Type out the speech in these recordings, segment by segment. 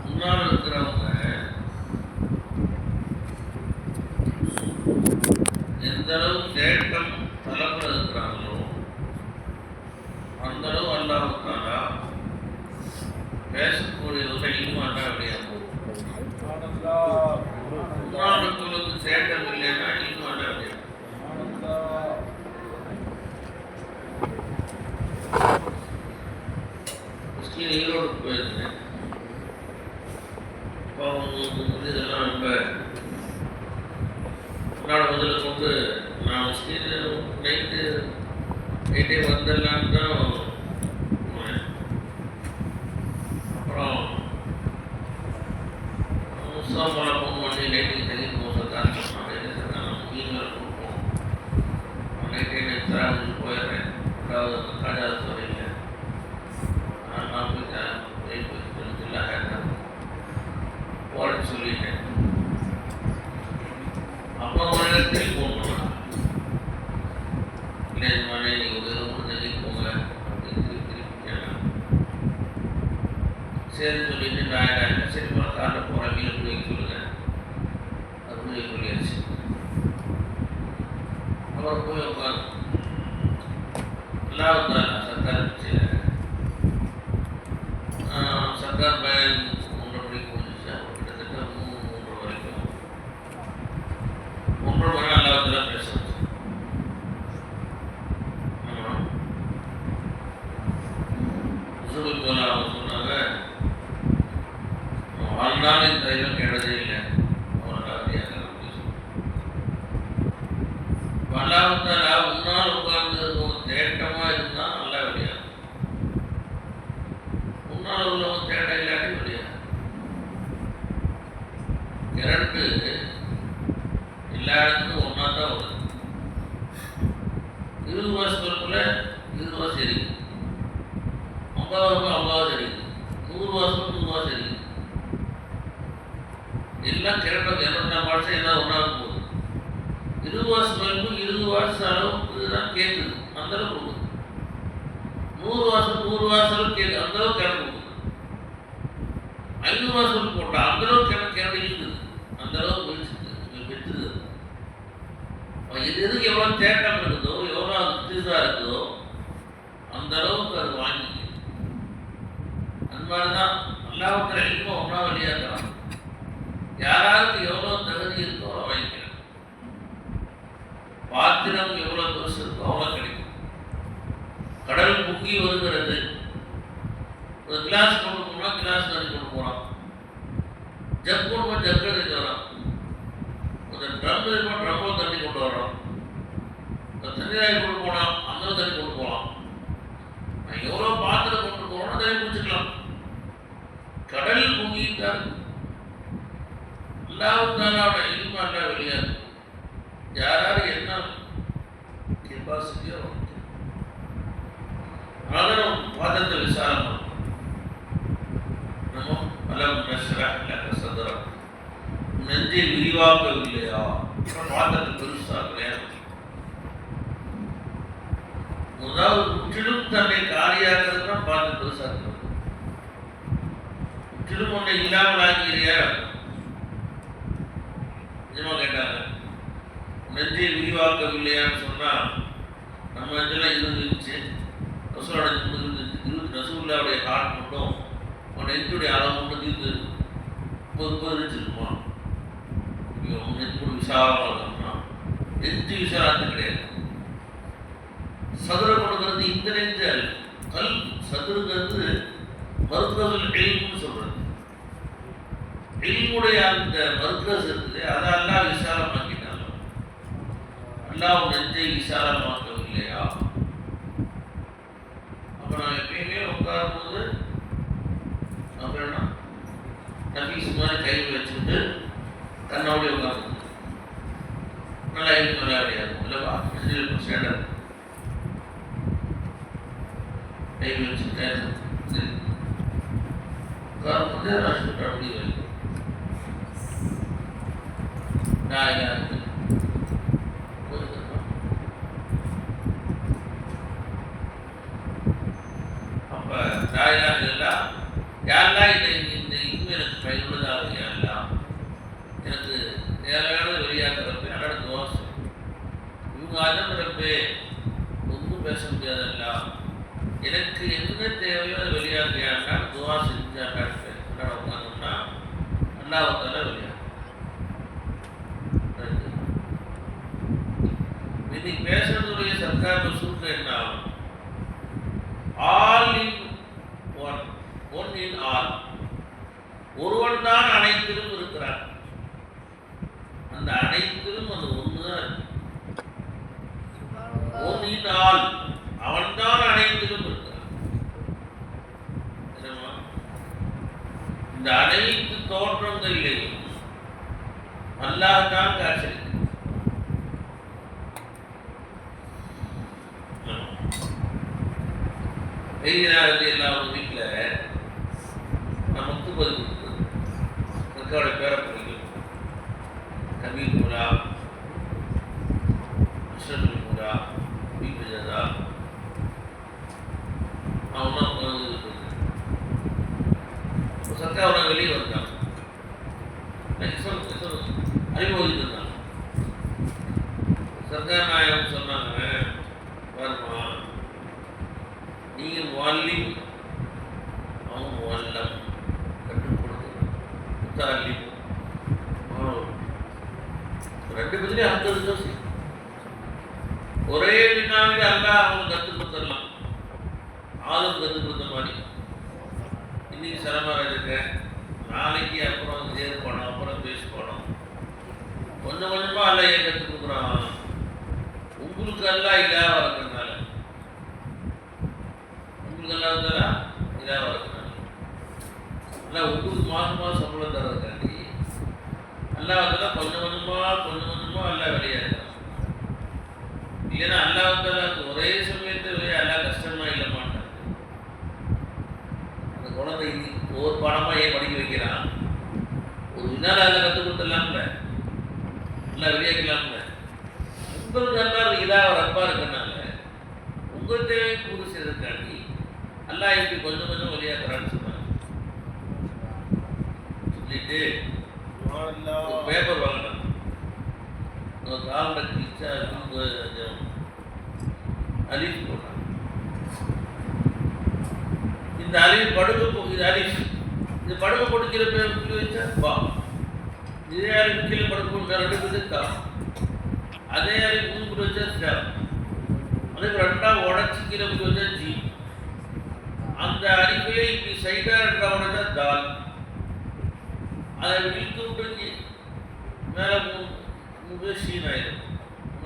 முன்னால் இருக்கிறவங்க எந்த அளவு தேட்டம் தலைமுறை இருக்கிறாங்களோ அந்த அளவு அல்லாவுக்கானா பேசக்கூடியவங்க ஈமான் அப்படியே முன்னால் இருக்கிறவங்களுக்கு தேட்டம் இல்லைன்னா ஈமான் அப்படியே முஸ்லீம் ஈரோடு போயிருந்தேன். இப்போ அவங்களுக்கு இதெல்லாம் ரொம்ப நாள் முதல்ல கொண்டு நான் முஸ்லீம் நைட்டே வந்துடலான்னு தான் போனேன். அப்புறம் முஸ்லாமலை ஃபோன் பண்ணி நைட்டுக்கு தண்ணி போகிறதான்னு சொன்னாங்க. ஈமெயில் கொடுப்போம் நைட்டே நேற்று போயிடுறேன். அதாவது காஜா சொல்லிங்க நான் போயிட்டேன் இல்லை போறேன்னு சொல்லிட்டேன். அப்போ ஒரு இடத்துல ஃபோன் பண்ணாங்க. இல்லை இது மாதிரி நீங்கள் ஒரு தண்ணி போங்க அப்படின்னு திருப்பி கேட்டாங்க. சரின்னு சொல்லிட்டு நான் சரி போகிறேன் காரில் போகிறேன் வீட்டில் போய் வைக்க சொல்லுங்கள் அப்படின்னு சொல்லியாச்சு. அப்புறம் போய் உட்காந்து நல்லா சர்க்கார் சர்க்கார் பயன் 3:30 மணிக்கு முடிஞ்சிச்சு. கிட்டத்தட்ட 3 வரைக்கும் 3 மணி அல்லாவத்தில் பேசுறது. ஆமாம் அவங்க சொன்னாங்க வாழ்நாள் இந்த தைரியம் கேட்டதே இல்லை அல்லாவத்தால முன்னால் உட்கார்ந்து தேட்டமாக இருந்தால் நல்லா விளையாது. முன்னால் உள்ளவங்க தேட்டம் இல்லாட்டி விளையாது. கரண்ட்டு எல்லா இடத்துக்கும் ஒன்றா தான் வருது. 20 வருஷத்துக்குள்ள 20 வருஷம் எரிக்குது. 50 வருஷம் 50 வருஷம் எரிக்குது. 100 வருஷம் 100 வருஷம் எரிக்குது. எல்லாம் கரண்ட் 200 வருஷம் எல்லாம் ஒன்றா போகுது. 20 வருஷம் 20 வருஷம் அளவுக்கு தான் கேட்குது. அந்த அளவுக்கு கொடுக்குது. 100 வருஷம் 100 வருஷம் அளவுக்கு கேட்குது. அந்த அளவுக்கு கிணறு கொடுக்குது. 500 வருஷம் போட்டால் அந்த அளவுக்கு கிணறு இருக்குது. அந்த அளவுக்கு வெச்சுது. எதுக்கு எவ்வளோ தேட்டம் இருக்குதோ எவ்வளோ அது புதுசாக இருக்குதோ அந்த அளவுக்கு அது வாங்கிக்குது. அந்த மாதிரி தான் அல்லாஹ்வுடைய இல்ம ஒன்றா வழியாகிறான். யாராருக்கு எவ்வளோ தகுதி இருக்கோ அவ்வளோ வாங்கிக்கிறான். பாத்திரம் எவ்வளோ பெருசு இருக்கோ அவ்வளோ கிடைக்கும். கடல் பொங்கி வருகிறது. ஒரு கிளாஸ் கொண்டு போனால் கிளாஸ் தண்ணி கொண்டு போகிறான். ஜக் கொண்டு போய் ஜக்கு எடுத்து வரான். ஒரு ட்ரம் இருக்கும் ட்ரம்மில் தண்ணி கொண்டு வர்றான். தண்ணி ராய் கொண்டு போனால் அந்த தண்ணி கொண்டு போகலாம். நான் எவ்வளோ பாத்திரம் கொண்டு போகணும் தண்ணி குடிச்சுக்கலாம். கடல் பொங்கிட்டார். அல்லாஹ்வுத்தாலாவோட இல்ம அல்லாஹ் வெளியாது. யாராரு என்ன கெப்பாசிட்டியோ அதனால் பாதத்தை விசாரம் பண்ணும். நம்ம அலம் நஷ்ரஹ் லக சத்ரக் நெஞ்சை விரிவாக்கவில்லையா? பாதத்தை பெருசாக கிடையாது. முதலாவது முற்றிலும் தன்னை காலியாக்குறதுனா பாதத்தை பெருசாக முற்றிலும் ஒன்றை இல்லாமல் ஆகிறியா? நிஜமா கேட்டாங்க. நெஞ்சை விரிவாக்கவில்லையான்னு சொன்னால் நம்ம நெஞ்செல்லாம் இருந்துச்சு. ரசூலோட 20 ரசூலுல்லாவுடைய ஹார்ட் மட்டும் அவன் நெஞ்சுடைய அளவு மட்டும் தீர்ந்து 30 இருந்துச்சுருக்குமா? நெஞ்சு விசாலமாக இருக்கணும்னா நெஞ்சு விசாலத்து கிடையாது. சதுர கொடுக்கறது இந்த நெஞ்சு அல்ல. கல் சதுருங்கிறது மருத்துவர்கள் எல்முன்னு சொல்கிறது. எல்முடைய அந்த மருத்துவம் இருக்குது. அதை அல்லாஹ் விசாலமாக்கிட்டாங்க. அல்லாஹ் நெஞ்சை விசாலமாக்கவில்லையா? அப்போ நான் எப்பயுமே உட்காரும்போது அப்புறம் நபீஸ் மாதிரி கையில் வச்சுக்கிட்டு கண்ணோடி உட்காந்து நல்லா எழுதி நல்லா கிடையாது இல்லைவா ஸ்டாண்டர்ட் கையில் வச்சுக்கிட்டேன் உட்கார்ந்து ராஷ்டிர அப்படி வைக்கும் அப்ப யாரெல்லாம் இந்த இனிமே எனக்கு பயனுள்ளதாக யாரெல்லாம் எனக்கு நேரான வெளியாகிறப்ப அதோட தோசை இவங்க அதன்றப்ப ஒன்றும் பேச முடியாதெல்லாம் எனக்கு என்ன தேவையோ அதை வெளியாகியான்னா துவா செஞ்சாட்டா உட்காந்தோம்னா அல்லாஹ்வுத்தாலா வெளியாக இன்னைக்கு பேசுறதுடைய சர்க்கார் சூழ்நிலை என்ன ஆகும்? All in one in all, ஒருவன் தான் அனைத்திலும் இருக்கிறான். அந்த அனைத்திலும் அந்த ஒண்ணுதான் ஒன் இன் ஆல், அவன் தான் அனைத்திலும் இருக்கிறான். இந்த அனைத்து தோற்றங்களிலேயும் அல்லாஹ் தான் காட்சி. வெயிலாவது எல்லாம் வீட்டில் நான் முத்துப்பது கொடுத்தது மக்களோட பேரை பிடிக்கும். கபீர் முரா, அஷ்ரஃபுல் முரா, பீபஜதா அவனா சர்க்கார் அவனை வெளியே வந்தான் அறிமுகத்துக்கு இருந்தான். சர்க்கார் நாயகம் சொன்னாங்க, வருமா நீங்கள் வால்லிம் அவன் வால்லம் கற்றுக் கொடுக்கணும், முத்தாலிம் ரெண்டு பேர்லையும் அர்த்தம் செய்யும். ஒரே வினாவில் அல்லாஹ் அவனுக்கு கற்றுக் கொடுத்துடலாம். ஆளும் கற்றுக் கொடுத்த மாதிரி இன்னைக்கு சிரமம் இருக்கு, நாளைக்கு அப்புறம் சேர் போனோம், அப்புறம் பேசி போனோம், கொஞ்சம் கொஞ்சமாக அல்ல ஏன் கற்றுக் கொடுக்குறான். உங்களுக்கு எல்லாம் இல்லாம இருக்கிறதுனால, உங்களுக்கு எல்லாம் இல்லாம இருக்கிறதுனால, அல்ல உங்களுக்கு மாதம் மாதம் சம்பளம் தர்றதுக்காண்டி அல்லாஹ் கொஞ்சம் கொஞ்சமாக எல்லாம் வெளியாகிறான். இல்லைன்னா அல்லாஹ் ஒரே சமயத்தை எல்லாம் கஷ்டமா இல்லை மாட்டாங்க. அந்த குழந்தை ஒவ்வொரு பாடமாக ஏன் படிக்க வைக்கிறான்? ஒரு வினால அதில் கற்றுக் கொடுத்துடலாம்ல, எல்லாம் வெளியாக்கலாம்ல. உங்களுக்கு எல்லாம் இதாக ரப்பா இருக்கனால உங்கள் தேவை பூர்த்தி செய்யறதுக்காண்டி அல்லாஹ் இப்படி கொஞ்சம் கொஞ்சம் வெளியாக்குறான்னு சொன்னாங்க. சொல்லிட்டு பேப்பர் வாங்கினாங்க. காலில் கிழிச்சா அலீஃப் போட்டாங்க. இந்த அலீஃப் படுக்க இது அலீஃப், இந்த படுக்க கொடுக்கிற பேர் புள்ளி வச்சா பா, இதே அலீஃப் கீழே படுக்க ரெண்டு பேருக்கு கா, அதே அலீஃப் மூணு புள்ளி வச்சா சா, அதுக்கு ரெண்டாக உடச்சி கீழே புள்ளி வச்சா ஜி, அந்த அலீஃபையே இப்படி சைடாக ரெண்டாக உடச்சா தால், அதை விழுத்து விட்டு மேலே மூணு சீன் ஆயிடும்.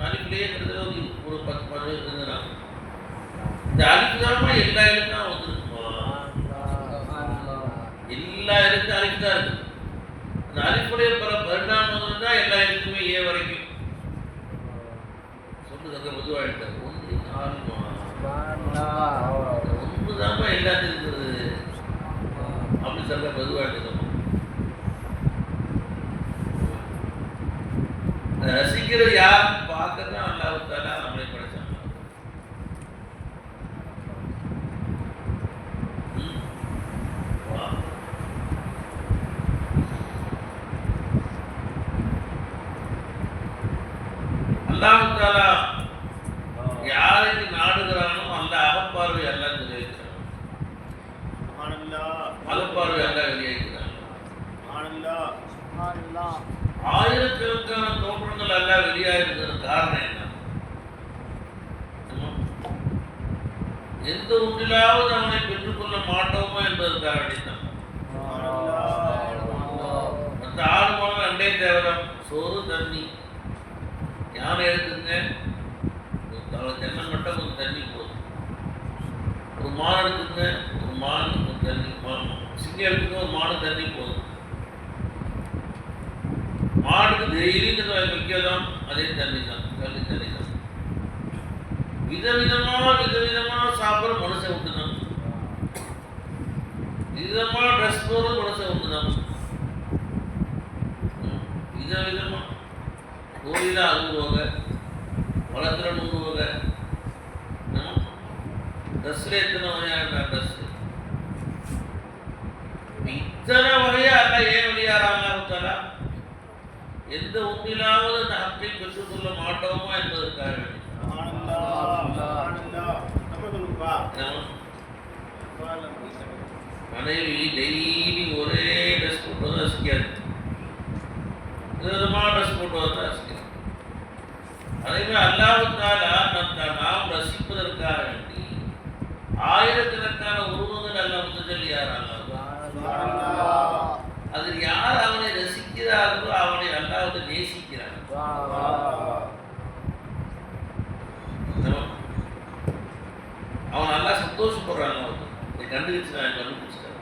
அலிஃப்லேயே கிட்டத்தட்ட ஒரு 10 இருந்தாங்க. இந்த அலிஃப் தானமா எல்லா எழுத்தும் வந்துருக்குமா? எல்லா எழுத்தும் அலிஃப் தான் இருக்குது. அந்த அலிஃபுடைய பரிணாமம் தான் எல்லா எழுத்துமே ஏ வரைக்கும் சொல்லுங்க. பொதுவாக எழுத்தாரு ஒன்று தான்மா எல்லாத்தையும் இருக்கிறது அப்படி சொல்ற பொதுவாக எழுத்தணும். ரசிக்கிறது யார் பார்க்கதான் அல்லாஹ் தஆலா நம்மளை படைச்சாங்க. அல்லாஹ் தஆலா யாருக்கு நாடுகிறானோ அந்த அகப்பார்வை எல்லாம் தெரிவிக்கிறான். அகப்பார்வை எல்லாம் வெளியாகிறான். ஆயிரக்கணக்கான தோற்றங்கள் எல்லாம் வெளியாகிறதுக்கு காரணம் என்ன? எந்த ஒன்றிலாவது அவனை பெற்றுக்கொள்ள மாட்டோமா என்பதற்காக வேண்டித்தான். மற்ற ஆடு மாதம் ரெண்டே தேவரம், சோறு தண்ணி. யானை எடுத்துங்க, தென்னை மட்டும் ஒரு தண்ணி போதும். ஒரு மான் எடுத்துங்க, ஒரு மான் ஒரு தண்ணி, சிங்கம் எடுத்துங்க, ஒரு மானு தண்ணி போதும். குடிக்கிறதும் அதே தண்ணி தான், தண்ணி தண்ணி தான். விதவிதமாக சாப்பிட்ற மனுஷன் உண்டு தான். விதமாக ட்ரெஸ் போடுற மனுஷன் உண்டு தான். விதவிதமாக கோயில 60 வகை, வளர்க்குற 100 வகை, ட்ரெஸ்ஸில் எத்தனை வகையான ட்ரெஸ். இத்தனை வகையா அல்ல ஏன் வெளியாறாங்க? எந்த ஒன்றிலாவது அந்த ஹக்கை பெற்றுக்கொள்ள மாட்டோமா என்பதற்காக வேண்டி. மனைவி டெய்லி ஒரே ட்ரெஸ் போட்டு வந்து ரசிக்காது, விதவிதமான ட்ரெஸ் போட்டு வந்து ரசிக்காது. அதேமாதிரி அல்லாஹ்வுத்தாலா நாம் ரசிப்பதற்காக வேண்டி ஆயிரக்கணக்கான உருவங்கள் அல்ல முதல் யார் அல்லாஹ். அதில் யார் அவனை ரசிக்கிறார்களோ அவனை அல்லாஹ் நேசிக்கிறார். அவன் நல்லா சந்தோஷப்படுறாங்க. இதை கண்டுபிடிச்சு நான் கண்டுபிடிச்சிட்டேன்.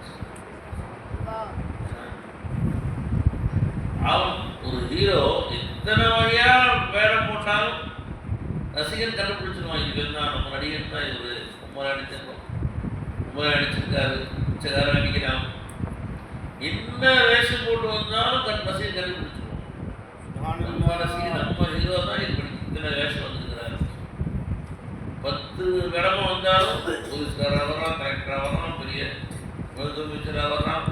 அவன் ஒரு ஹீரோ எத்தனை வகையா வேடம் போட்டாலும் ரசிகன் கண்டுபிடிச்சிருவான். இவர் தான் நம்ம நடிகர் தான், இவர் ரொம்ப நடிச்சிருக்கோம், ரொம்ப நடிச்சிருக்காரு, பிச்சைக்காரன் நடிக்கிறான். என்ன வேஷம் போட்டு வந்தாலும் ரசிகன் கண்டுபிடிச்சிருவோம். நம்ம ரசிகன் நம்ம ஹீரோ தான், இப்படி இத்தனை வேஷம் வந்துருக்கிறாரு. 10 இடமா வந்தாலும் போலீஸ்காராக வரான், கலெக்டராக வரான், பெரிய முதலமைச்சராக வரான்,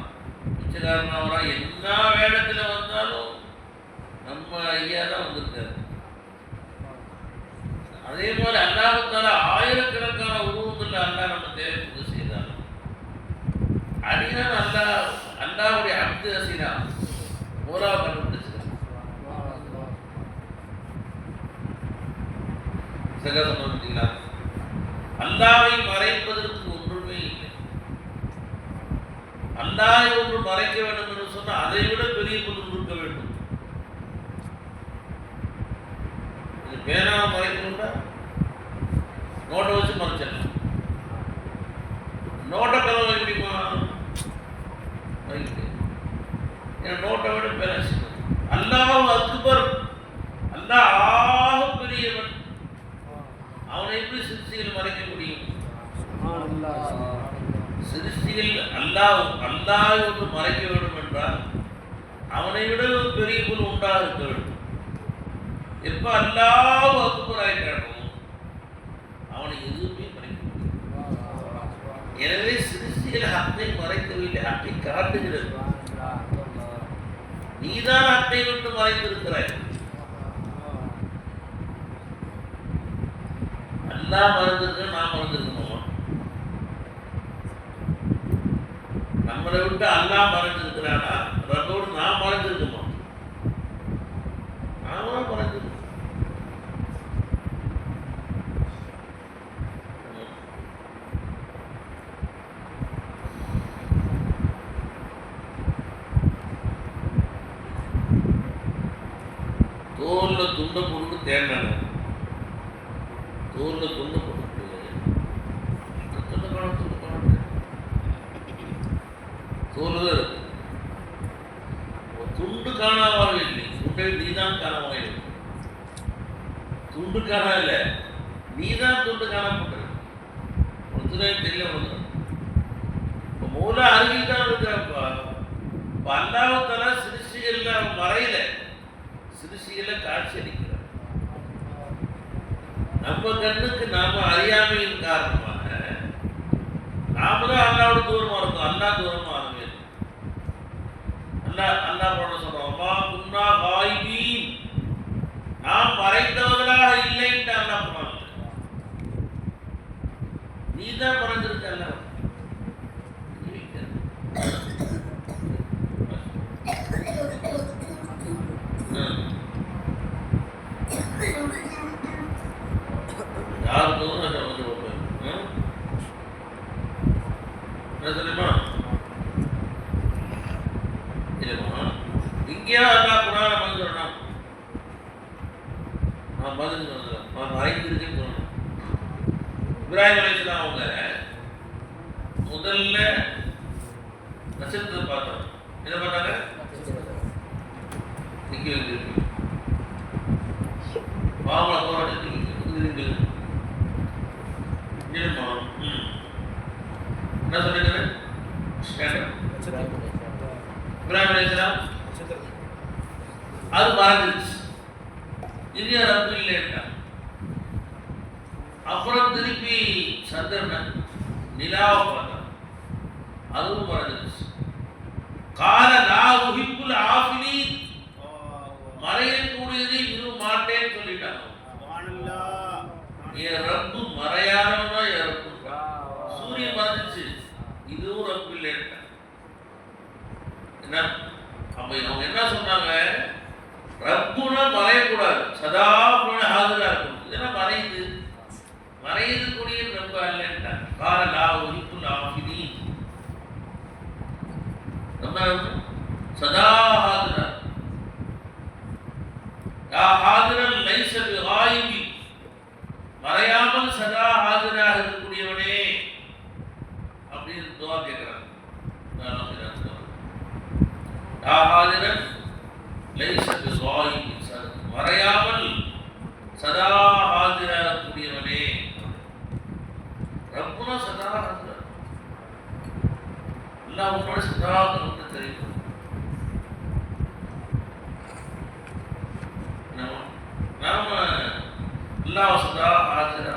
பிச்சைக்காரனாக வரான். எல்லா வேடத்தில் வந்தாலும் நம்ம ஐயா தான் வந்திருக்காரு. அதே மாதிரி அல்லாஹ்வுத்தாலா ஆயிரக்கணக்கான உருவங்கள் அல்லாஹ் நம்ம தேவைப்பட்டு செய்தார். அடிதான் அல்லாஹ்வுடைய அப்து ரசீனா மூலாவை கண்டுபிடிச்சிருக்காங்க. சரியா சொன்னீங்களா? அல்லாஹ்வை மறைப்பதற்கு ஒன்றுமே இல்லை. அல்லாஹ்வை ஒன்று மறைக்க வேண்டும் என்று சொன்னால் அதை விட பெரிய பொருள் இருக்க வேண்டும். பேனாவை மறைக்கணும்னா நோட்டை வச்சு மறைச்சிடலாம். நோட்டை கலவை எப்படிமா மறைக்க? ஏன்னா நோட்டை விட பேனா சின்னது. அல்லாஹ் அக்பர், அல்லாஹ் ஆக பெரியவன். அவனை எப்படி சிருஷ்டிகள் மறைக்க முடியும்? சிருஷ்டிகள் அல்லாஹ் ஒன்று மறைக்க வேண்டும் என்றால் அவனை விட ஒரு பெரிய பொருள் உண்டாக இருக்க வேண்டும். எப்ப அல்லாஹ் அக்பர் ஆயிட்டானோ அவனை எதுவுமே மறைக்க முடியும். எனவே சிருஷ்டிகள் ஹக்கை மறைக்கவில்லை, ஹக்கை காட்டுகிறது. நீதான் ஹக்கை விட்டு மறைத்திருக்கிறாய். அல்லாஹ் மறந்திருக்க, நான் மறந்திருக்கணுமா? நம்மளை விட்டு அல்லாஹ் மறைஞ்சிருக்கிறானா? ரப்போடு நான் மறைஞ்சிருக்குமா? நாம மறைஞ்சிருக்கோம். தோல்ல துண்டை போட்டு தேடினாங்க. தோல்ல துண்டை போட்டு தோல் இருக்கு. துண்டு காணாமல் இல்லை, துண்டை நீதான் காணாமல் இல்லை. துண்டு காணா இல்லை, நீதான் துண்டு காணப்பட்ட. ஒருத்தரே தெரியல. ஒன்று இப்போ மூல அருகில் தான் இருக்கிறப்பா. இப்போ அல்லாஹ்வுத்தாலா சிருஷ்டிகள்ல அவன் மறையில, சிருஷ்டிகளை காட்சி அளிக்கிறார். நம்ம கண்ணுக்கு நாம அறியாமையின் காரணமாக நாம தான் அல்லாவோட தூரமா இருக்கும். அல்லாஹ் தூரமா ஆகவே அல்லாஹ் போட சொல்றோம், அம்மா குன்னா காயிபீன், நாம் மறைந்தவர்களாக இல்லைன்ட்டு அல்லாஹ் போனாங்க. நீ தான் மறைஞ்சிருக்க. அல்லாஹ் யார் தூரம் வந்து என்ன சொல்லுமா இல்லைம்மா? இங்கேயா அல்லா குரான வந்து சொல்லணும், நான் பதில் சொல்லலாம், நான் மறைந்திருக்கேன்னு சொல்லணும். இப்ராஹிம் அலைஹிஸ்ஸலாம் அவங்க முதல்ல நட்சத்திரத்தை பார்த்தாங்க. என்ன பார்த்தாங்க? இங்கே இப்ராஹிம் அலைஹிஸ்ஸலாம் அது மறந்துருச்சு, இனிய ரப்பு இல்லைன்னா. அப்புறம் திருப்பி சந்திரன் நிலாவை பார்த்தான், அதுவும் மறந்துருச்சு. கால லா உஹிப்புல் ஆஃபிலீன், மறையக்கூடியதை விரும்ப மாட்டேன்னு சொல்லிட்டாங்க. என் ரப்பு மறையானவனா என் ரப்பு. சூரியன் மறைஞ்சிச்சு, இதுவும் ரப்பு இல்லைன்னா என்ன? அப்ப அவங்க என்ன சொன்னாங்க, ரப்புனா மறையக்கூடாது, சதா ஹாஜரா இருக்கணும். இதெல்லாம் மறையுது, மறையுது கூடிய ரப்பு அல்ல. கால லா உஹிப்புல் ஆஃபிலீன், நம்ம சதா ஹாஜரா. யா ஹாஜரன் லைஸ பிகாயிபி, மறையாமல் சதா ஹாஜராக இருக்கக்கூடியவனே அப்படின்னு துவா கேட்கிறாங்க. யா ஹாஜரன் லைஸ பிகாயிபி, மறையாமல் சதா ஹாஜராக இருக்கக்கூடியவனே. ரப்புனா சதா ஹாஜரா, அல்லாஹ் உன்னோட சதா நமக்கு தெரியும். நாம அல்லாஹ் சதா ஹாஜரா,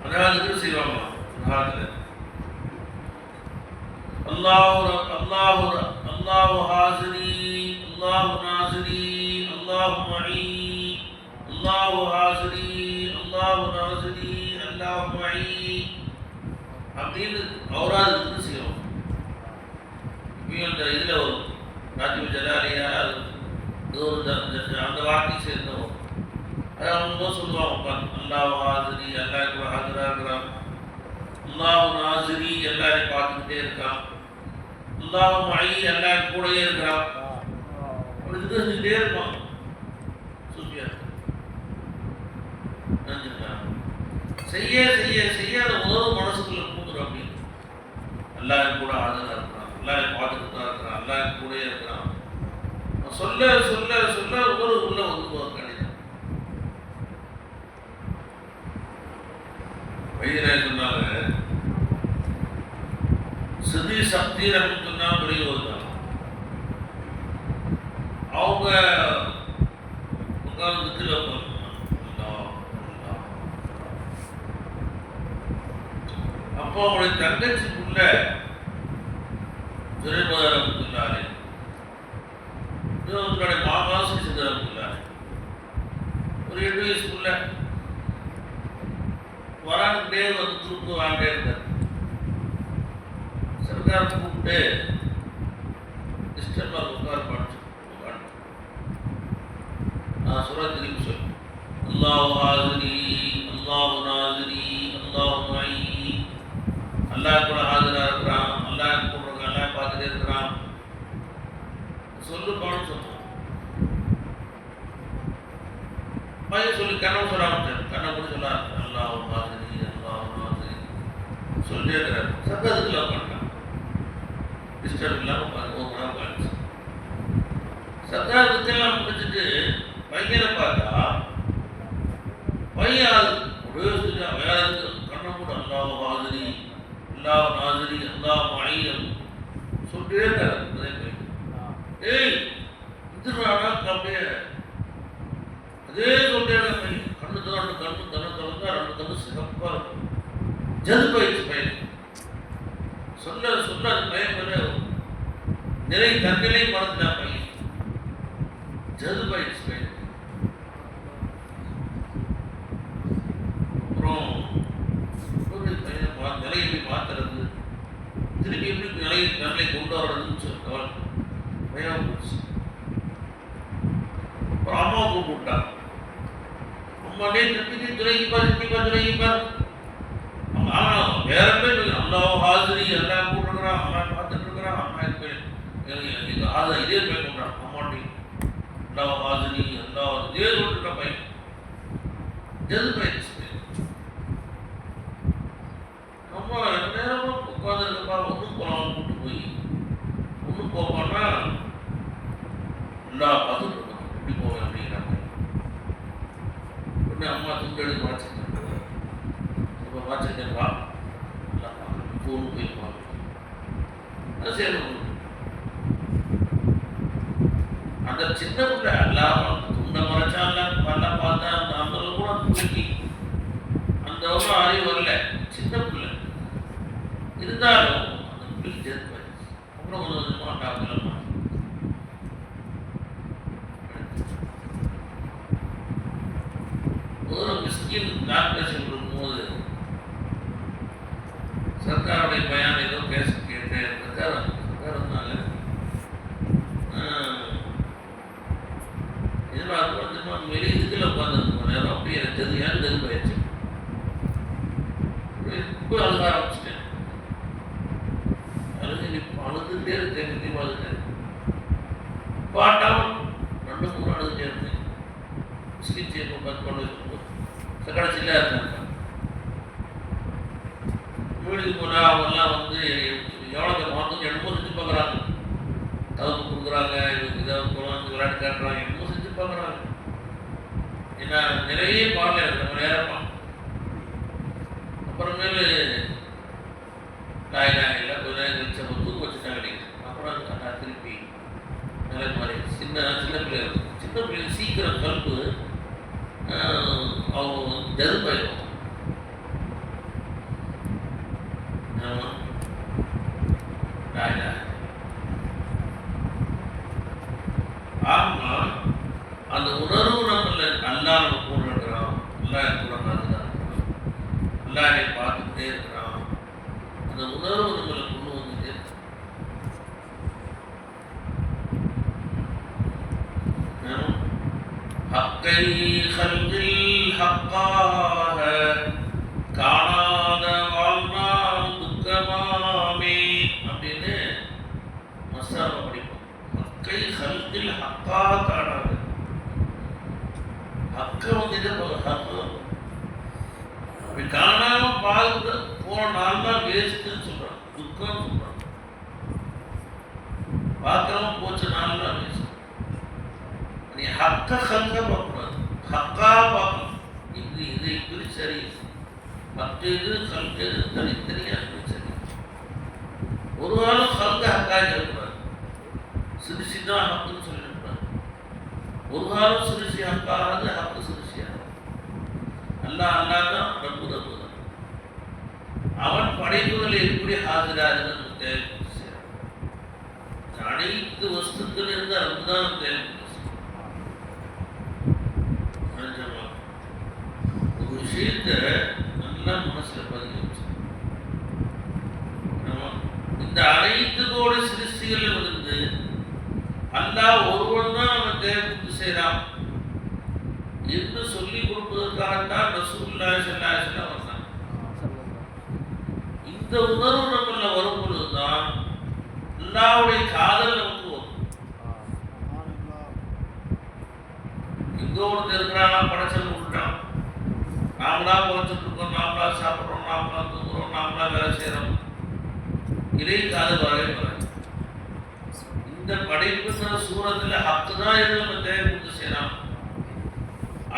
அதாவது இது செய்வாங்க. அல்லாஹ் அல்லாஹ் அல்லாஹ் ஹாஜிரி, அல்லாஹ் நாசிரி, அல்லாஹ் மஈ, அல்லாஹ் ஹாஜிரி, அல்லாஹ் நாசிரி, அல்லாஹ் மஈ அப்படின்னு அவராது இது செய்வோம். இந்த இதில் ஒரு ராஜீவ் ஜலாலியா அந்த வார்த்தை சேர்ந்தோம். அது அவங்க சொல்லுவாங்க, அல்லாஹ் ஹாஜிரி, அல்லாஹ் கூட ஹாஜரா இருக்கிறான், அல்லாஹ் நாசிரி எல்லாரையும் பார்த்துக்கிட்டே இருக்கான், அல்லாஹ் மஈ எல்லாரும் கூடயே இருக்கிறான். அப்படி இது செஞ்சுட்டே இருப்பான். சூப்பியா செய்ய செய்ய செய்ய அந்த உணவு மனசுக்குள்ள பூந்துடும். அப்படின்னு எல்லாரும் கூட ஆஜரா இருக்கிறான், எல்லாரும் பார்த்துக்கிட்டு தான் இருக்கிறான், எல்லாரும் கூடயே இருக்கிறான். சொல்ல சொல்ல சொல்ல ஒரு உள்ள வந்து கணிதம். வைத்தியராஜ் சொன்னாங்க, சிதி சக்தி ரஹ்மத்துல்லா பெரியவர் தான். அவங்க உட்கார்ந்து கீழே அப்போ அவங்களுடைய தங்கச்சிக்குள்ள துரைபத ரஹ்மத்துல்லாஹி, உங்களுடைய மாகாசி ரஹ்மத்துல்லாஹி, ஒரு 8 வயசுக்குள்ள வரான்கிட்டே வந்து தூக்கு வாண்டே இருந்தார். சர்க்கார் கூப்பிட்டு டிஸ்டர்பாக உட்கார் பாட்டு நான் சொல்ல திரும்பி சொல்லு. அல்லாஹ் ஹாஜிரி, அல்லாஹ் நாசிரி, அல்லாஹ் மஈ, அல்லாஹ் கூட ஹாஜரா இருக்கிறான், அல்லாஹ் கூட அல்லாஹ் பார்த்துட்டே இருக்கிறான், சொல்லுப்பான்னு சொன்னான். பையன் சொல்லி கண்ணை சொல்ல ஆரம்பிச்சார். கண்ணை கூட சொல்ல ஆரம்பிச்சார், அல்லாஹ் ஹாஜிரி, அல்லாஹ் நாசிரி சொல்லிட்டே இருக்கிறார். சத்தத்துக்குள்ள உட்காந்துட்டான், டிஸ்டர்ப் இல்லாமல் உட்காந்து சத்தாத்துக்கெல்லாம் முடிச்சுட்டு பையனை பார்த்தா பையன் ஒரே வேற கண்ணை கூட அல்லாஹ் ஹாஜிரி, அல்லாஹ் நாசிரி, அல்லாஹ் மஈ சொல்லிட்டே இருக்காரு. அதே பையன் ஏய் இதுறானா அப்படியே அதே சொல்லிட்டே இருக்க பையன். கண்ணு தான் கண்ணு திறந்தா 2 கண்ணு சிறப்பாக இருக்கும். ஜதுபாயிடுச்சு பையன். சொல்ல சொல்ல அந்த பையன் மேலே நிறை தன்னிலை மறந்துட்டான் பையன். ஜதுபாயிடுச்சு பையன். அப்புறம் பையனை நிலையை எப்படி மாற்றுறது, திருப்பி எப்படி நிலை கொண்டு வர்றதுன்னு சொல்லிட்டு பையன் போச்சு. அப்புறம் அம்மாவை கூப்பிட்டாங்க. அம்மாவே திருப்பி துறைப்பார். ஆனால் வேற பேர் அல்லாஹ் ஹாஜிரி, எல்லாம் கூப்பிட்டுருக்கிறான், அம்மா பார்த்துட்டு இருக்கிறான், அம்மா எங்கள் ஆதா இதே பேர் கொண்டான் அம்மாட்டி அல்லாஹ் ஹாஜிரி, அல்லாஹ் இதே சொல்லிட்டு பையன். ஜது பயிற்சி அம்மா நேரமும் உட்காந்துருக்கப்பா, ஒன்றும் போகலாம் கூப்பிட்டு போய் ஒன்றும் போப்பான்னா எல்லா பார்த்துட்டு இருக்கோம், எப்படி போவேன் அப்படிங்கிறாங்க. உடனே அம்மா துண்டு எடுத்து வாட்சிருக்கேன், இப்போ வாட்சிருக்கேன்ப்பா, ஃபோனு போய் பார்க்கணும். சேரும். அந்த சின்ன பிள்ளை எல்லாம் துண்டை மறைச்சாலாம் நல்லா பார்த்தா அந்த அந்த கூட பிள்ளைக்கு அந்த ஒன்றும் அறிவு வரல, சின்ன பிள்ளை இருந்தாலும் அந்த பிள்ளைக்கு சேர்த்து அப்புறம் கொஞ்சம் கொஞ்சமாக டாக்டர்மா ஒரு மிஸ்கின் டாக்டர் கொடுக்கும்போது சர்க்காருடைய பயான் ஏதோ பேச கேட்டேன். சர்க்கார் இருந்தாங்க வெளியில உட்காந்துருக்க நேரம் அப்படியே எனக்கு ஏன் தெரிஞ்சாச்சு. இப்போ அழுக ஆரம்பிச்சிட்டேன். அழுதுகிட்டே இருக்கேன், நிச்சயமா இருக்கேன். பாட்டாவும் 2-3 அழுதுட்டே இருந்தேன். சிகிச்சை கொண்டு கடைசியில் இருந்தாங்க. வீட்டுக்கு போனால் அவங்கெல்லாம் வந்து எவ்வளோ மாற்றம் என்னமோ செஞ்சு பார்க்குறாங்க. தகுப்பு கொடுக்குறாங்க, இவங்க இதாவது குழந்தை விளையாட்டு காட்டுறாங்க, என்னமோ செஞ்சு பார்க்குறாங்க. ஏன்னா நிறைய பாடல இருக்கிற நேரமா அப்புறமேலு எல்லாம் கொஞ்ச நேரம் கழிச்சு அவங்க தூக்க வச்சுட்டாங்க நினைக்கிறேன். அப்புறம் நான் திருப்பி நிலை மாதிரி சின்ன பிள்ளைங்க சீக்கிரம் கல்பு அவங்க ஜதுப்பாயிடும். ஆமா, அந்த உணர்வு நம்மள நல்லா நம்ம கூட இருக்கிறோம், நல்லா கூட நடந்துதான் நல்லா என்னை பார்த்துக்கிட்டே இருக்கிறோம். அந்த உணர்வு நம்மளை கொண்டு வந்துட்டு ஹக்கை ஹல்கில் ஹக்காக காணாத வாழ்நாள் துக்கமாமே அப்படின்னு மசாலா படிப்போம். ஹக்கை ஹல்கில் ஹக்காக காணாத ஹக்க வந்துட்டு அப்படி காணாம பார்த்து போன நாள் தான் வேஸ்ட்டுன்னு சொல்றான், துக்கம் சொல்றான். பார்க்காம போச்ச நாள் தான் வேஸ்ட். நீ ஹக்க ஹல்க பார்க்கக்கூடாது, ஹக்கா பார்க்கணும். இது இப்படி சரி, மற்ற இது ஹல்க இது தனித்தனியாக இப்படி சரி. ஒரு காலம் ஹல்க ஹக்காக இருக்கக்கூடாது, சிறுசி தான் ஹக்குன்னு சொல்லிடக்கூடாது. ஒரு காலம் சிறுசி ஹக்காகாது, ஹக்கு சிறுசியாக. அல்லா அல்லா தான், ரப்பு ரப்பு தான். அவன் படைப்புகளை எப்படி ஆகிறார்கள் அனைத்து வஸ்துக்கள் இருந்து அதுதான் தேவை. ஒரு விஷயத்த நல்லா மனசுல பதிவு வச்சு இந்த அனைத்து கோடி சிருஷ்டிகள் இருந்து அல்லாஹ் ஒருவன் தான் நம்ம தேவைக்கு செய்யலாம் என்று சொல்லிக் கொடுப்பதற்காகத்தான் ரசூலுல்லாஹி ஸல்லல்லாஹு அலைஹி வஸல்லம் வந்தாங்க. இந்த உணர்வு நம்மள வரும் பொழுதுதான் அல்லாஹ்வுடைய காதல் நமக்கு வரும். இங்க ஒருத்தர் இருக்கிறானா படைச்சல் விட்டுட்டான், நாமளா குறைச்சிட்டு இருக்கோம், நாமளா சாப்பிட்றோம், நாமளா தூங்குறோம், நாமளா வேலை செய்யறோம், இதை காதல் வரவே வராது. இந்த படைப்புங்கிற சூரத்துல ஹக்கு தான் எது நம்ம தேவைப்பட்டு செய்யலாம்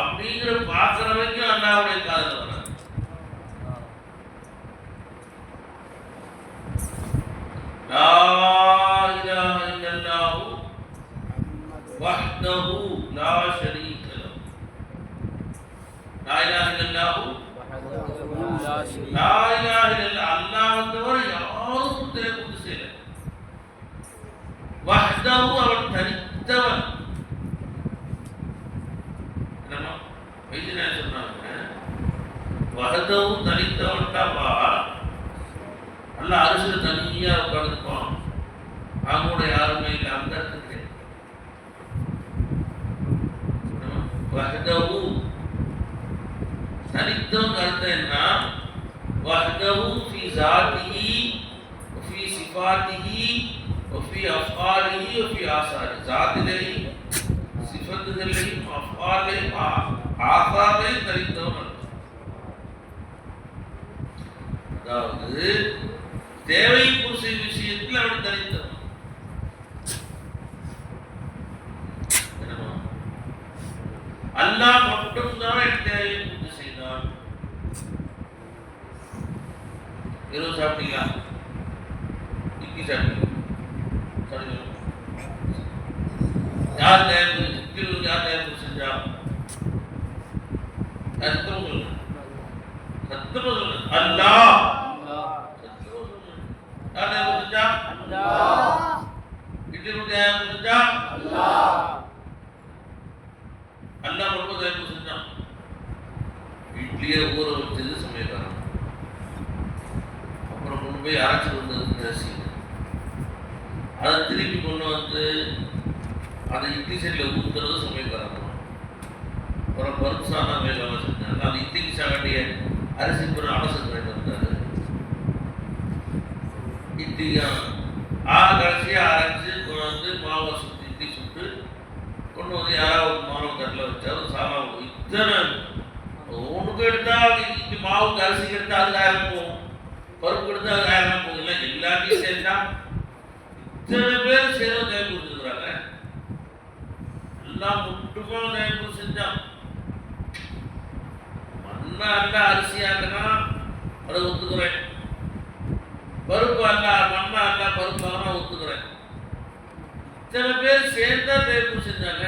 அப்படிங்கிற பார்க்கிற வரைக்கும் அல்லாஹ்வுடைய காதல் வராது. லா இலாஹ இல்லல்லாஹு வஹ்தஹு லா ஷரீக லஹு. லா இலாஹ இல்லல்லாஹு லா இலாஹ இல்லல்லாஹ் அல்லாஹ் தவிர யாரும் தேவைப்பட்டு செய்யல. வஹ்தஹு அவன் தனித்தவன். என்னமா வைத்தியனா சொன்னாங்க, வஹ்தஹு தனித்தவன்டாப்பா. அல்லாஹ் அரிசியில் தனியா உட்கார்ந்துருப்பான், அவங்களோட யாருமே இல்லை, அந்த இடத்துக்கு வஹ்தஹு தனித்தவன் அர்த்தம் என்ன? வஹ்தஹு ஃபீ ஸாத்திஹி வஃபீ சிஃபாத்திஹி வஃபீ அஃஆலிஹி வஃபீ ஆசாரி. ஸாத்திலையும் சிஃபத்துகளையும் அஃஆலையும் ஆசாரையும் தனித்தவன். அதாவது தேவை பூசை விஷயத்தில் அவன் தனித்தவன். அல்லாஹ் மட்டும்தான் என் தேவையை பூர்த்தி செய்தான். இரவு சாப்பிட்டீங்களா? இட்லி சாப்பிட்டீங்க, சரி, யார் தயாரிப்பு யார் தயாரிப்பு செஞ்சா? சத்தமா சொல்லுங்க, சத்தமா சொல்லுங்க. அல்லாஹ். சத்தமா சொல்லுங்க. யார் தயாரிப்பு செஞ்சா? அல்லாஹ். இட்லி தயாரிப்பு செஞ்சா? அல்லாஹ். அல்லாஹ் மட்டும் தயாரிப்பு செஞ்சான். இட்லியை ஊற வச்சது சமையல்காரன். அப்புறம் கொண்டு போய் அரைச்சி கொண்டு அரிசி அதை திருப்பி கொண்டு வந்து அதை இட்லி சைடில் ஊற்றுறது சமையல்காரன். அப்புறம் பருப்பு சாதம் வேலை செஞ்சாங்க. அது இட்லிக்கு சாண்டிய அரிசி பிறகு அவசரம் வாங்கிட்டு வந்தார். இட்லியும் கடைசியாக அரைச்சி கொண்டு வந்து மாவை சுற்றி இட்லி சுட்டு கொண்டு வந்து யாராவது மாவு தட்டில் வச்சா அது சாதம் இத்தனை ஒன்றுக்கு எடுத்தால் இட்லி மாவுக்கு அரிசி எடுத்தால் அது 1000 போகும், பருப்பு எடுத்தால் அது 1000 போகும். இல்லை எல்லாத்தையும் சேர்த்தா இத்தனை பேர் சேர்ந்து தயாரிப்பு கொடுத்துருக்குறாங்க. எல்லாம் முட்டுமா தயாரிப்பு செஞ்சான். மண்ணா அல்ல அரிசியாக்குனா அதை ஒத்துக்கிறேன், பருப்பு அல்ல மண்ணா அல்ல பருப்பாக ஒத்துக்கிறேன். இத்தனை பேர் சேர்ந்தா தயாரிப்பு செஞ்சாங்க.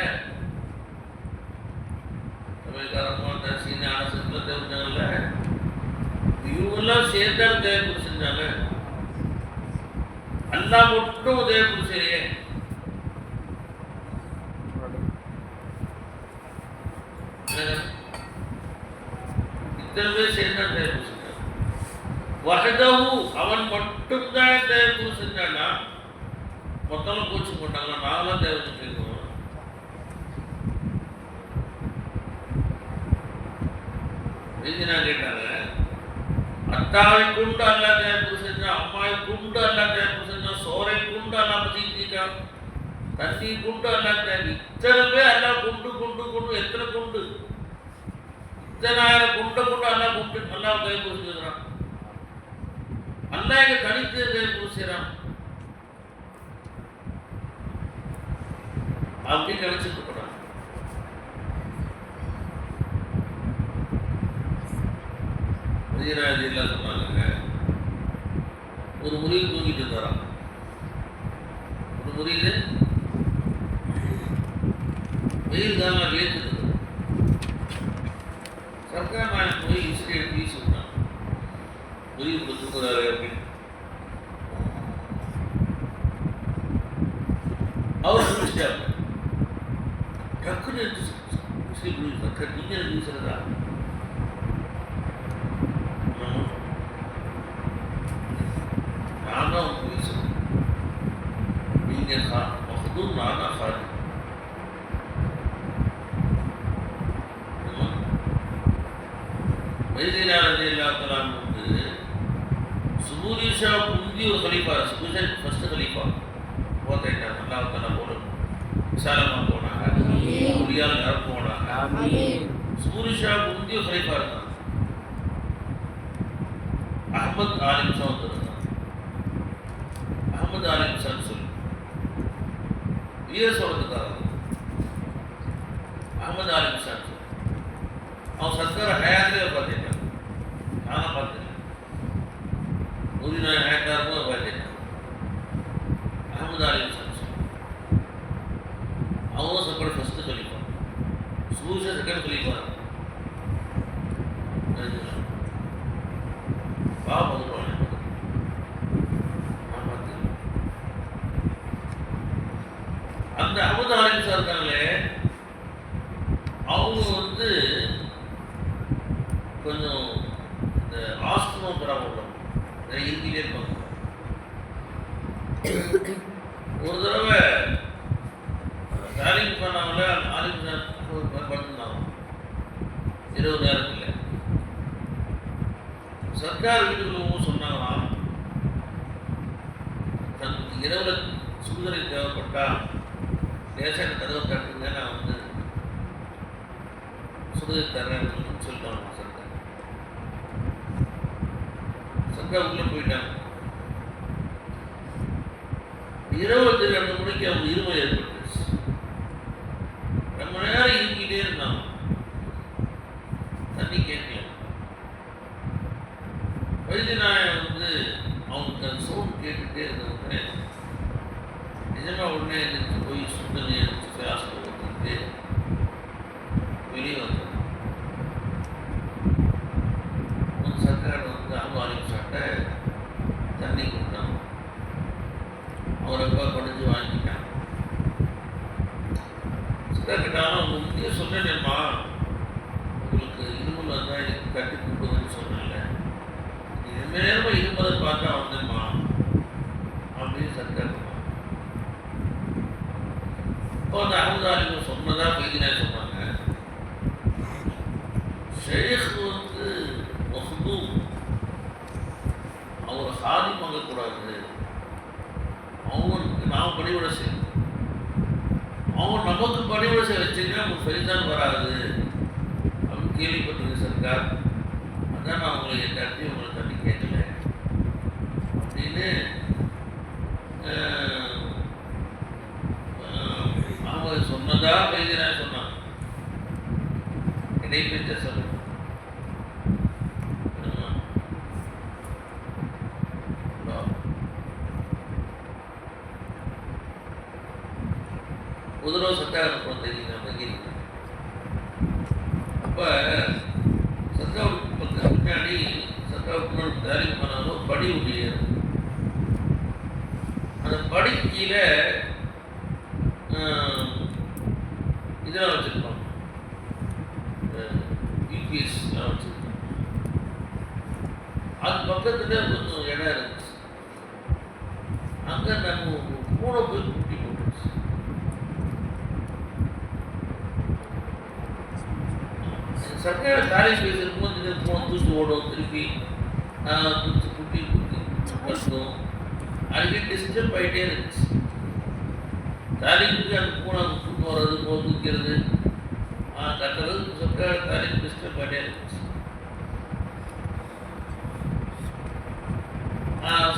சமையல்காரமாக சீன அரசுல தெரிஞ்சாங்கல்ல, இவங்கெல்லாம் சேர்ந்தா தயாரிப்பு செஞ்சாங்க. அல்லாஹ் மட்டும் தயாரிப்பு செய்ய இத்தனை பேர் சேர்ந்தா தயாரிப்பு செஞ்சாங்க. வஹதஹு அவன் மட்டும்தான் தயாரிப்பு செஞ்சானா மொத்தம் கோச்சு போட்டாங்க. நாங்களாம் தயாரிப்பு செய்யணும். கேட்டாங்க, அத்தாவை கொண்டு அல்லா தயாரிப்பு செஞ்சான், அம்மாவை கொண்டு அல்லா தயாரிப்பு செஞ்சான், சோரை கொண்டு அல்லா பசிட்டான், தண்ணி கொண்டு அல்லா தயாரி. இத்தனை பேர் அல்லா கொண்டு கொண்டு கொண்டு எத்தனை கொண்டு இத்தனாயிரம் கொண்ட கொண்டு அல்லா கொண்டு அல்லா தயாரிப்பு செஞ்சுக்கிறான். அல்லா எங்க தனித்து தயாரிப்பு செய்யறான் அப்படின்னு நினைச்சிட்டு போறான். எல்லாம் சொன்னாங்க. ஒரு முறையில் தூங்கிட்டு இருந்தாராம். ஒரு முறையில் வெயில் காலம் வேர்த்து சர்க்கார் நான் போய் இஸ்ரே எடுத்து சொன்னான், முறிவு தூக்குறாரு அப்படின்னு. அவர் முடிச்சிட்டாங்க. டக்குன்னு நீங்க வீசுறதா நானா வீசுறேன், நீங்க மகதூர் நானா சாதி. வைத்தியநாதன் வந்து சுபூரிஷா முந்தி ஒரு கலீஃபா, சுபூரிஷா ஃபர்ஸ்ட் கலீஃபா போத்தாயிட்டாங்க. அல்லாஹ் போல விசாலமாக போனாங்க, முடியாத நேரம் போனாங்க. சுபூரிஷா முந்தி ஒரு கலீஃபா இருந்தாங்க. அஹமத் ஆலிம் ஷா வந்திருந்தாங்க. அஹமத் ஆலிம் ஷான்னு சொல்லி வீர சோழத்துக்காரங்க. அஹமத் ஆலிம் ஷான்னு சொல்லி அவன் சர்க்கார ஹயாத்திலே பார்த்துட்டான். நானும் பார்த்தேன், நான் ஹயாத்தாருக்கும் பார்த்துட்டேன். அஹமத் ஆலிம் ஷான்னு சொல்லி அவங்க சர்க்கார ஃபர்ஸ்ட் சொல்லிப்பான், சூரிஷா செகண்ட் சொல்லிப்பான். அந்த அஹமத் ஆலிம் ஷா இருக்காங்களே, அவங்க வந்து கொஞ்சம் இந்த ஆஸ்துமா ப்ராப்ளம் இருக்கிட்டே இருப்பாங்க. ஒரு தடவை தாலிம் பண்ணாமல ஆலிம் படுத்துனாங்க இரவு நேரத்தில். சர்க்கார் வீட்டுக்குள்ளவும் சொன்னாங்களாம், தனக்கு இரவுல சுடுதலை தேவைப்பட்டா லேசான கதவை தட்டுங்க, நான் வந்து சுடுதலை தர்றேன்னு சொல்லிட்டாங்க. சர்க்கார் உள்ள போயிட்டாங்க. 22 மணிக்கு அவங்க இருமல் ஏற்பட்டுச்சு. ரொம்ப நேரம் இருக்கிட்டே இருந்தாங்க, தண்ணி கேட்கல. வைத்தியநாயகன் வந்து அவங்களுக்கு அந்த சவுண்ட் கேட்டுகிட்டே இருந்தவங்க நிஜமாக உடனே எழுந்திரிச்சு போய் சுண்டல் எடுத்து கிளாஸில் ஊற்றிட்டு வெளியே வந்தோம். சர்க்கார் வந்து ஆமாலிம் சாட்டை தண்ணி கொடுத்தாங்க. அவரை படித்து வாங்கிட்டாங்க. சர்க்கார் கிட்டாலும் அவங்க முந்தைய சொன்னேன்மா, உங்களுக்கு இருமல் வந்தால் எனக்கு கட்டி கூப்பிடுங்கன்னு சொன்னேன்ல, இது நேரமாக இருமலை பார்த்தா வந்தேம்மா அப்படின்னு சர்க்கார். இப்போ அந்த அகமதாலிம் சொன்னதா பைதினா சொன்னாங்க, ஷேக் வந்து மஹ்தூம், அவர் ஹாதி வாங்கக்கூடாது, அவங்களுக்கு நாம் பணிவிட செய்யணும், அவங்க நமக்கு பணிவிட செய்ய வச்சிங்கன்னா அவங்க ஃபைதான் வராது அப்படின்னு கேள்விப்பட்டிருக்கு சர்க்கார். அதான் நான் உங்களை தட்டி உங்களை தட்டி கேட்கல அப்படின்னு அவங்க சொன்னதா பைதினா சொன்னாங்க. இடைப்பெற்ற சொல்லுங்க. முதல்வர் சட்டாக தெரியுங்க. அப்போ சட்டாவுக்கு பக்கம் பின்னாடி சட்டாவுக்கு தாரிக்கு பண்ணாலும் படி உடைய அந்த படி கீழே இதெல்லாம் வச்சுருக்கோம், யூபிஎஸ்லாம் வச்சுருக்கோம். அது பக்கத்தில் கொஞ்சம் இடம் இருந்துச்சு. அங்கே நம்ம பூனை போய் குட்டி போட்டுருச்சு. சர்க்கார தாரிக்கு பேசியிருக்கும் போது பூனை தூக்கி ஓடும், திருப்பி குட்டி கட்டும், அடிக்கடி டிஸ்டர்ப் ஆகிட்டே இருந்துச்சு. தாலிக்கு அந்த பூனை தூக்கம் வர்றது, போது தூக்கிறது, கட்டுறது, சர்க்கார தாலிக்கு டிஸ்டர்ப் ஆகிட்டே இருந்துச்சு.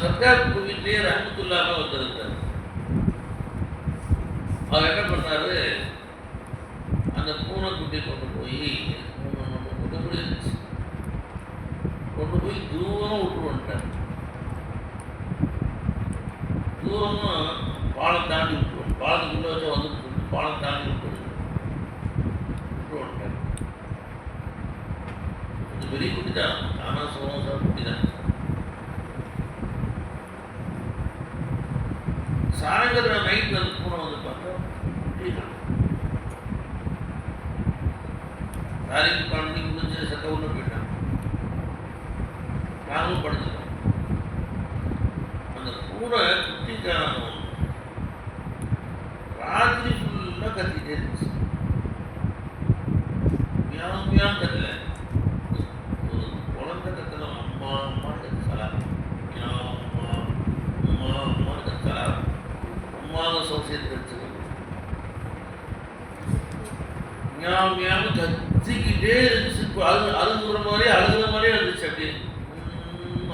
சர்க்கார் வீட்டிலேயே ரஹமத்துல்லாம வந்திருந்தார். அவர் என்ன பண்ணாரு, அந்த பூனை குட்டி கொண்டு போய் கொண்டு போய் தூரம் விட்டு வந்துட்டார். தூரமா பாலம் தாண்டி விட்டுருவோம், பாலத்துக்குள்ள வச்சா வந்து பாலம் தாண்டி விட்டு வந்துட்டார். கொஞ்சம் பெரிய குட்டி தான், ஆனால் சோமசா குட்டி தான். சாயங்காலம் நைட்டில் அந்த பூனை வந்து பார்த்தா தாரிக்கு 12 மணிக்கு முடிஞ்சு சட்ட உள்ள போயிட்டான். நாங்களும் படுத்துட்டோம். அந்த பூனை குட்டிக்கான ராத்திரி ஃபுல்லாக கத்திட்டே இருந்துச்சு. மியாவும் கத்தல, ஒரு குழந்தை கத்தலாம், அம்மா அம்மான்னு கத்தலா, அம்மா அம்மா அம்மான்னு கத்தலா, அம்மாவை சோசியல் கற்றுக்கணும். மியாவும் கத்திக்கிட்டே இருந்துச்சு. அழுகுற மாதிரி அழுகுற மாதிரியே இருந்துச்சு. அப்படியே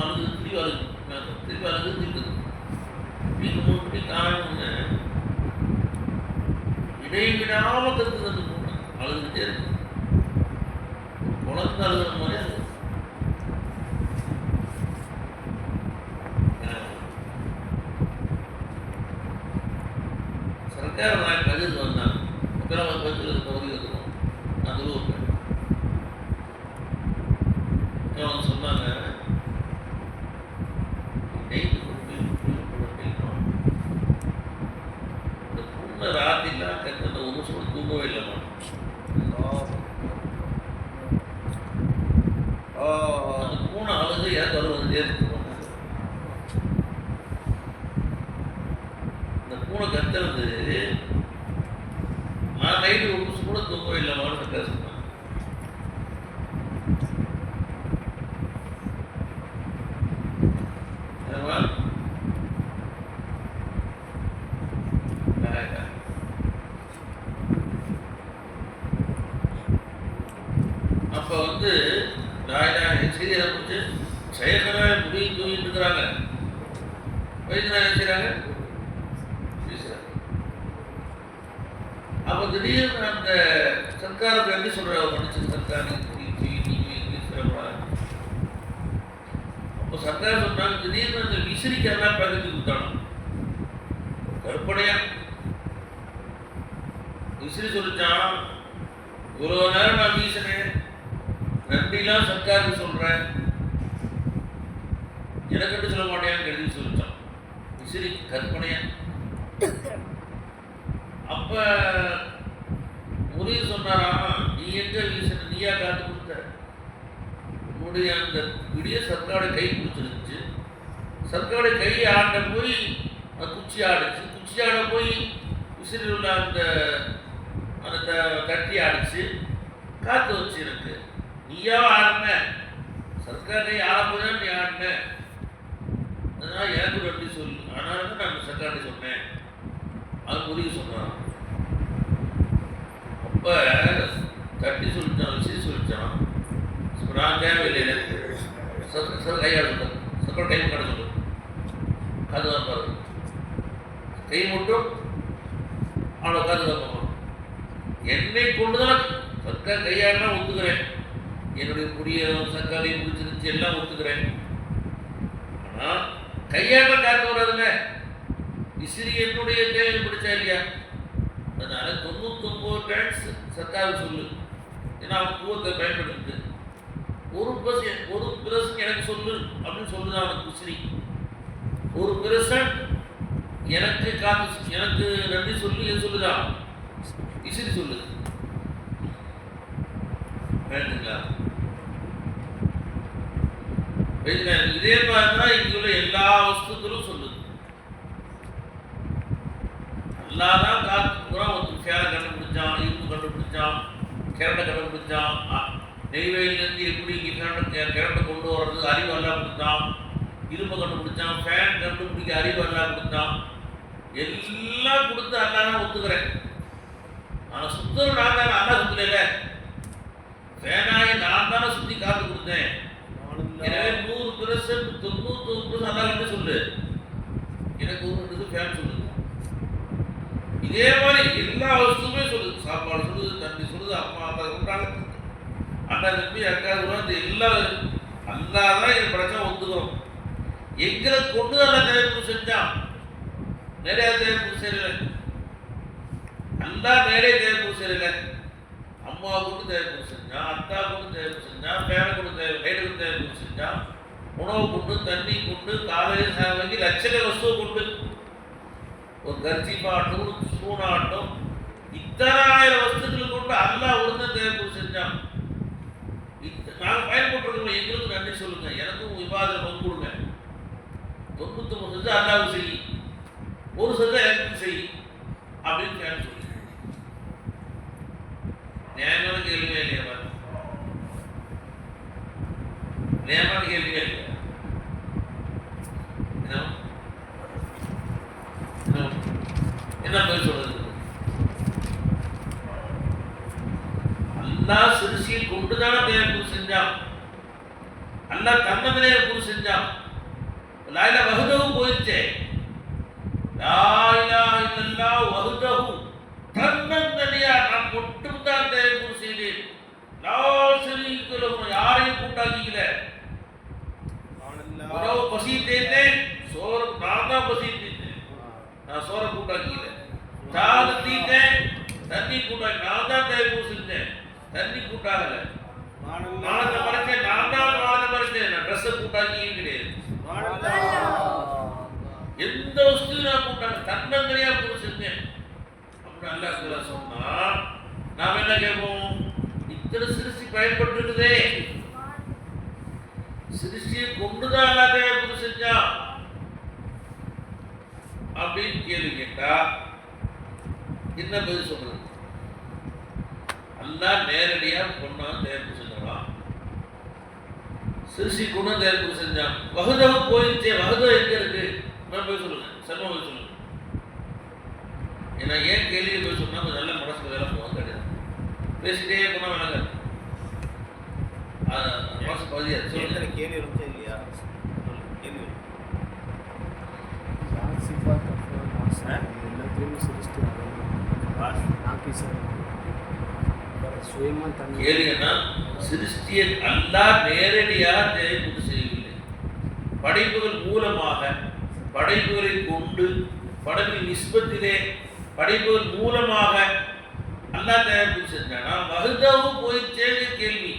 அழுது திருப்பி அழுகு, திருப்பி அழுது திருப்பி வீட்டு மூட்டி காணுங்க, இடைவிடாம கத்துது. அந்த பொண்ணு அழுதுகிட்டே இருக்கு, குழந்தை அழுகுற மாதிரி அழுது. சர்க்கார் நான் கதிர் வந்தாங்க. அப்புறம் பத்தில் பகுதி வந்துடும். நான் துருவப்பேன். அவங்க சொன்னாங்க, நைட்டு இந்த பொண்ணை ராத்திரிலாம் கத்த ஒரு சொல்ல தூங்கவே இல்லைம்மா. அந்த பூனை அழுது ஏன் வருவதே இருக்கு. இந்த பூனை கத்துறது நான் நைட்டு ஒரு நிமிஷம் கூட தூங்கவே இல்லைம்மான்னு சர்க்கார் சொன்னாங்க. அப்போ வந்து செய்தி ஆரம்பிச்சு செயற்கனவே முடிவு தூங்கிட்டு இருக்கிறாங்க. வயசு என்ன செய்கிறாங்க, பேசுகிறாங்க. அப்போ திடீர்னு அந்த சர்க்காருக்கு எப்படி சொல்கிற படிச்சு சர்க்கார் அப்போ சர்க்கார் சொன்னாங்க, திடீர்னு அந்த விசிறிக்கெல்லாம் பகிர்ந்து கொடுத்தாங்க. கற்பனையா விசிறி சொல்லிச்சான், இவ்வளோ நேரம் நான் வீசினேன், நன்றிலாம் சர்க்காருக்கு சொல்றேன், எனக்கிட்ட சொல்ல மாட்டேன்னு எழுதி சொல்லிட்டான். விசிறி கற்பனையா. அப்ப முரீர் சொன்னாரா, நீ எங்க வீசின, நீயா காத்து கொடுத்த, உன்னுடைய அந்த விடிய சர்க்காரோட கை பிடிச்சிருந்துச்சு, சர்க்காரோட கை ஆண்ட போய் குச்சி ஆடுச்சு, குச்சி ஆட போய் விசிறில் உள்ள அந்த அந்த தட்டி ஆடிச்சு, காத்து வச்சு எனக்கு, நீயா ஆடின, சர்க்கார் கை ஆட போய் நீ ஆடின, அதனால எனக்கு நன்றி சொல்லு, அதனால தான் நான் சர்க்கார்ட்ட சொன்னேன். அது முருகி சொன்னான். அப்ப தட்டி சொல்லிட்டான், விசிறி சொல்லிட்டான், நான் தேவையில்லை எனக்கு கையாட சொல்ல, சர்க்கார் கை கடை சொல்லு, காதுதான் பாரு, கை மட்டும் அவ்வளோ காதுதான். என்னை கொண்டுதான் சர்க்கார் கையாடலாம் ஒத்துக்கிறேன், என்னுடைய புரிய சர்க்காரையும் பிடிச்சிருந்துச்சு எல்லாம் ஒத்துக்கிறேன். ஆனால் கையாட காத்து வராதுங்க, விசிறி என்னுடைய கையில் பிடிச்சா இல்லையா, அதனால 99 டைம்ஸ் சர்க்காருக்கு சொல்லு, ஏன்னா அவன் பூவத்தை பயன்படுத்துது, ஒரு பிரசன் எனக்கு சொல்லு அப்படின்னு சொல்லுதான் அவனுக்கு விசிறி, ஒரு பிரசன் எனக்கு காத்து எனக்கு நன்றி சொல்லு சொல்லுதான் விசிறி சொல்லுது. இதே மாதிரிதான் இங்குள்ள எல்லா வஸ்துக்களும் சொல்லுது. அல்லாதான் காத்து பூரா ஒரு ஃபேனை கண்டுபிடிச்சான், இரும்பு கண்டுபிடிச்சான், கிரண்டை கண்டுபிடிச்சான், நெய்வேலியிலேருந்து எப்படி கிரண்டை கொண்டு வர்றது அறிவு எல்லாம் கொடுத்தான், இரும்பை கண்டுபிடிச்சான், ஃபேன் கண்டுபிடிக்க அறிவு எல்லாம் கொடுத்தான், எல்லாம் கொடுத்து அல்லாதான் ஒத்துக்கிறேன். ஆனால் சுத்தம் நான் தானே, அல்லா சுத்தல, ஃபேனாயை நான் தானே சுற்றி காத்து கொடுத்தேன். எனவே 100% 99% அல்லா சொல்லு, எனக்கு ஒரு ஃபேன் சொல்லுது. இதே மாதிரி எல்லா வஸ்துமே சொல்லுது, சாப்பாடு சொல்லுது, தண்ணி சொல்லுது, அம்மா அப்பா சொல்றாங்க, அண்ணா தம்பி அக்கா இந்த எல்லா அல்லாதான் என் பிரச்சனை ஒத்துக்கிறோம். எங்களை கொண்டு தான் தேவைப்பு செஞ்சான், நிறைய தேவைப்பு செய்யல, அல்லா நிறைய தேவைப்பு செய்யல, அம்மா கொண்டு தேவைப்பு செஞ்சான், அக்கா கொண்டு தேவைப்பு செஞ்சான், பேரை கொண்டு கைடுக்கு தேவைப்பு செஞ்சான், உணவு கொண்டு தண்ணி கொண்டு காலையில் சாயங்காலம் லட்சண வஸ்துவை கொண்டு ஒரு கர்ஜிப்பாட்டும் ஸ்பூனாட்டும் இத்தனை ஆயிரம் வஸ்துக்கள் கொண்டு அல்லா ஒருத்தன் தேவைப்பு செஞ்சான். நாங்கள் பயன்பட்டுருக்கோம், எங்களுக்கு நன்றி சொல்லுங்க, எனக்கும் விவாதம் பங்கு கொடுங்க. 99% அல்லாவுக்கு செய், ஒரு சதம் எனக்கு செய் அப்படின்னு கேள்வி சொல்லி நியாயமான கேள்வியே இல்லையா, நியாயமான கேள்வியே இல்லையா, என்ன பேர் சொல்றது? அல்லா சிறுசியை கொண்டுதான தேவை செஞ்சான், அல்லா தன்னதிலே குரு செஞ்சான். லாயிலா வஹ்தஹு போயிடுச்சே, லாயிலா இல்லல்லாஹ் வஹ்தஹு தன்னந்தனியா நான் மட்டும்தான் தேவை குரு செய்தேன், லா ஷரீக லஹு யாரையும் கூட்டாக்கிக்கல. உணவு பசி தேய்த்தேன், சோறு நான் தான் பசி தேய்த்தேன், நான் சோறை கூட்டாக்கிக்கல. சாத தீத்தேன், தண்ணி கூட்டாக்கி நான் தான் தேவை குரு செஞ்சேன், தண்ணி கூட்டாகல. மானத்தை மறைச்சேன், நான் தான் மானத்தை மறைச்சேன், நான் ட்ரெஸ்ஸை கூட்டாக்கியும் கிடையாது. எந்த வஸ்து நான் கூட்டாங்க தன்னந்தனியா குரு செஞ்சேன் அப்படின்னு அல்லாஹ் சொன்னா நாம் என்ன கேட்போம்? இத்தனை சிருஷ்டி பயன்பட்டுருக்குதே, சிருஷ்டியை கொண்டுதான் எல்லாத்தையும் குரு செஞ்சா அப்படின்னு கேள்வி கேட்டா என்ன பதில் சொல்றது? அல்லாஹ் நேரடியா பொண்ணா தேர்வு செஞ்சான், சிறுசி குணம் தேர்வு செஞ்சான். வஹ்தஹு போயிடுச்சே, வஹ்தஹு எங்க இருக்கு? போய் சொல்லுங்க, செல்வம் போய் சொல்லுங்க. ஏன்னா ஏன் கேள்வியை போய் சொன்னா கொஞ்சம் நல்ல மனசுக்கு வேலை போக கிடையாது, பேசிட்டே போனா வேணாங்க மனசு பதியாது. சொல்லுங்க, கேள்வி ரொம்ப இல்லையா? கேள்வி கேளுங்கன்னா சிருஷ்டியை அல்லாஹ் நேரடியாக தேவைப்பட்டு செய்யவில்லை, படைப்புகள் மூலமாக படைப்புகளை கொண்டு படைப்பின் நிஸ்பத்திலே படைப்புகள் மூலமாக அல்லாஹ் தயாரிப்பு செஞ்சானா வஹ்தஹு போயிச்சேன்னு கேள்வி.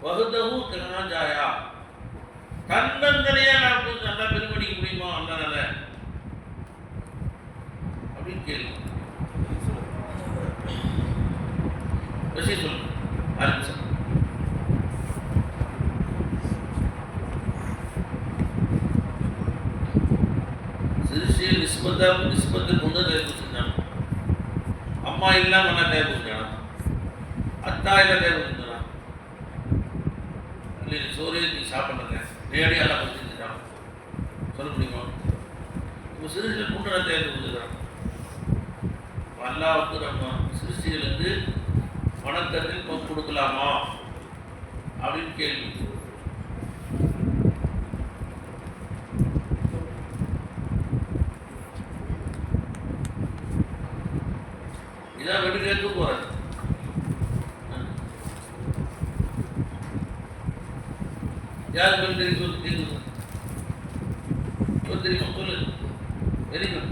வஹ்தஹு கனாஜாயா தன்னந்தனையா நான் நல்லா பெருமடிக்க முடியுமா அல்லாஹ்னால அப்படின்னு கேள்வி. விஷயம் சொல்லு ஆரம்பிச்சு. சிறுசியில் நிஸ்பத்தை கொண்டு தயாரிப்பு செஞ்சான். அம்மா இல்லாம என்ன தயாரிப்பு செஞ்சானா? அத்தா இல்ல தயாரிப்பு செஞ்சானா? இல்லை சோறு நீ சாப்பிடுங்க நேரடியாக எல்லாம் பற்றி செஞ்சுட்டான் சொல்ல முடியுமா? இப்போ சிறுசியில் கொண்டு நான் தயாரிப்பு செஞ்சுக்கிறான். அல்லாவுக்கு நம்ம சிறுசிகளுக்கு வணக்கத்தில் பங்கு கொடுக்கலாமா அப்படின்னு கேள்வி. இதான் வீட்டுக்கு எடுத்து போறது. யார் பேர் தெரியும் தெரியுமா? சொல்லு. Very good.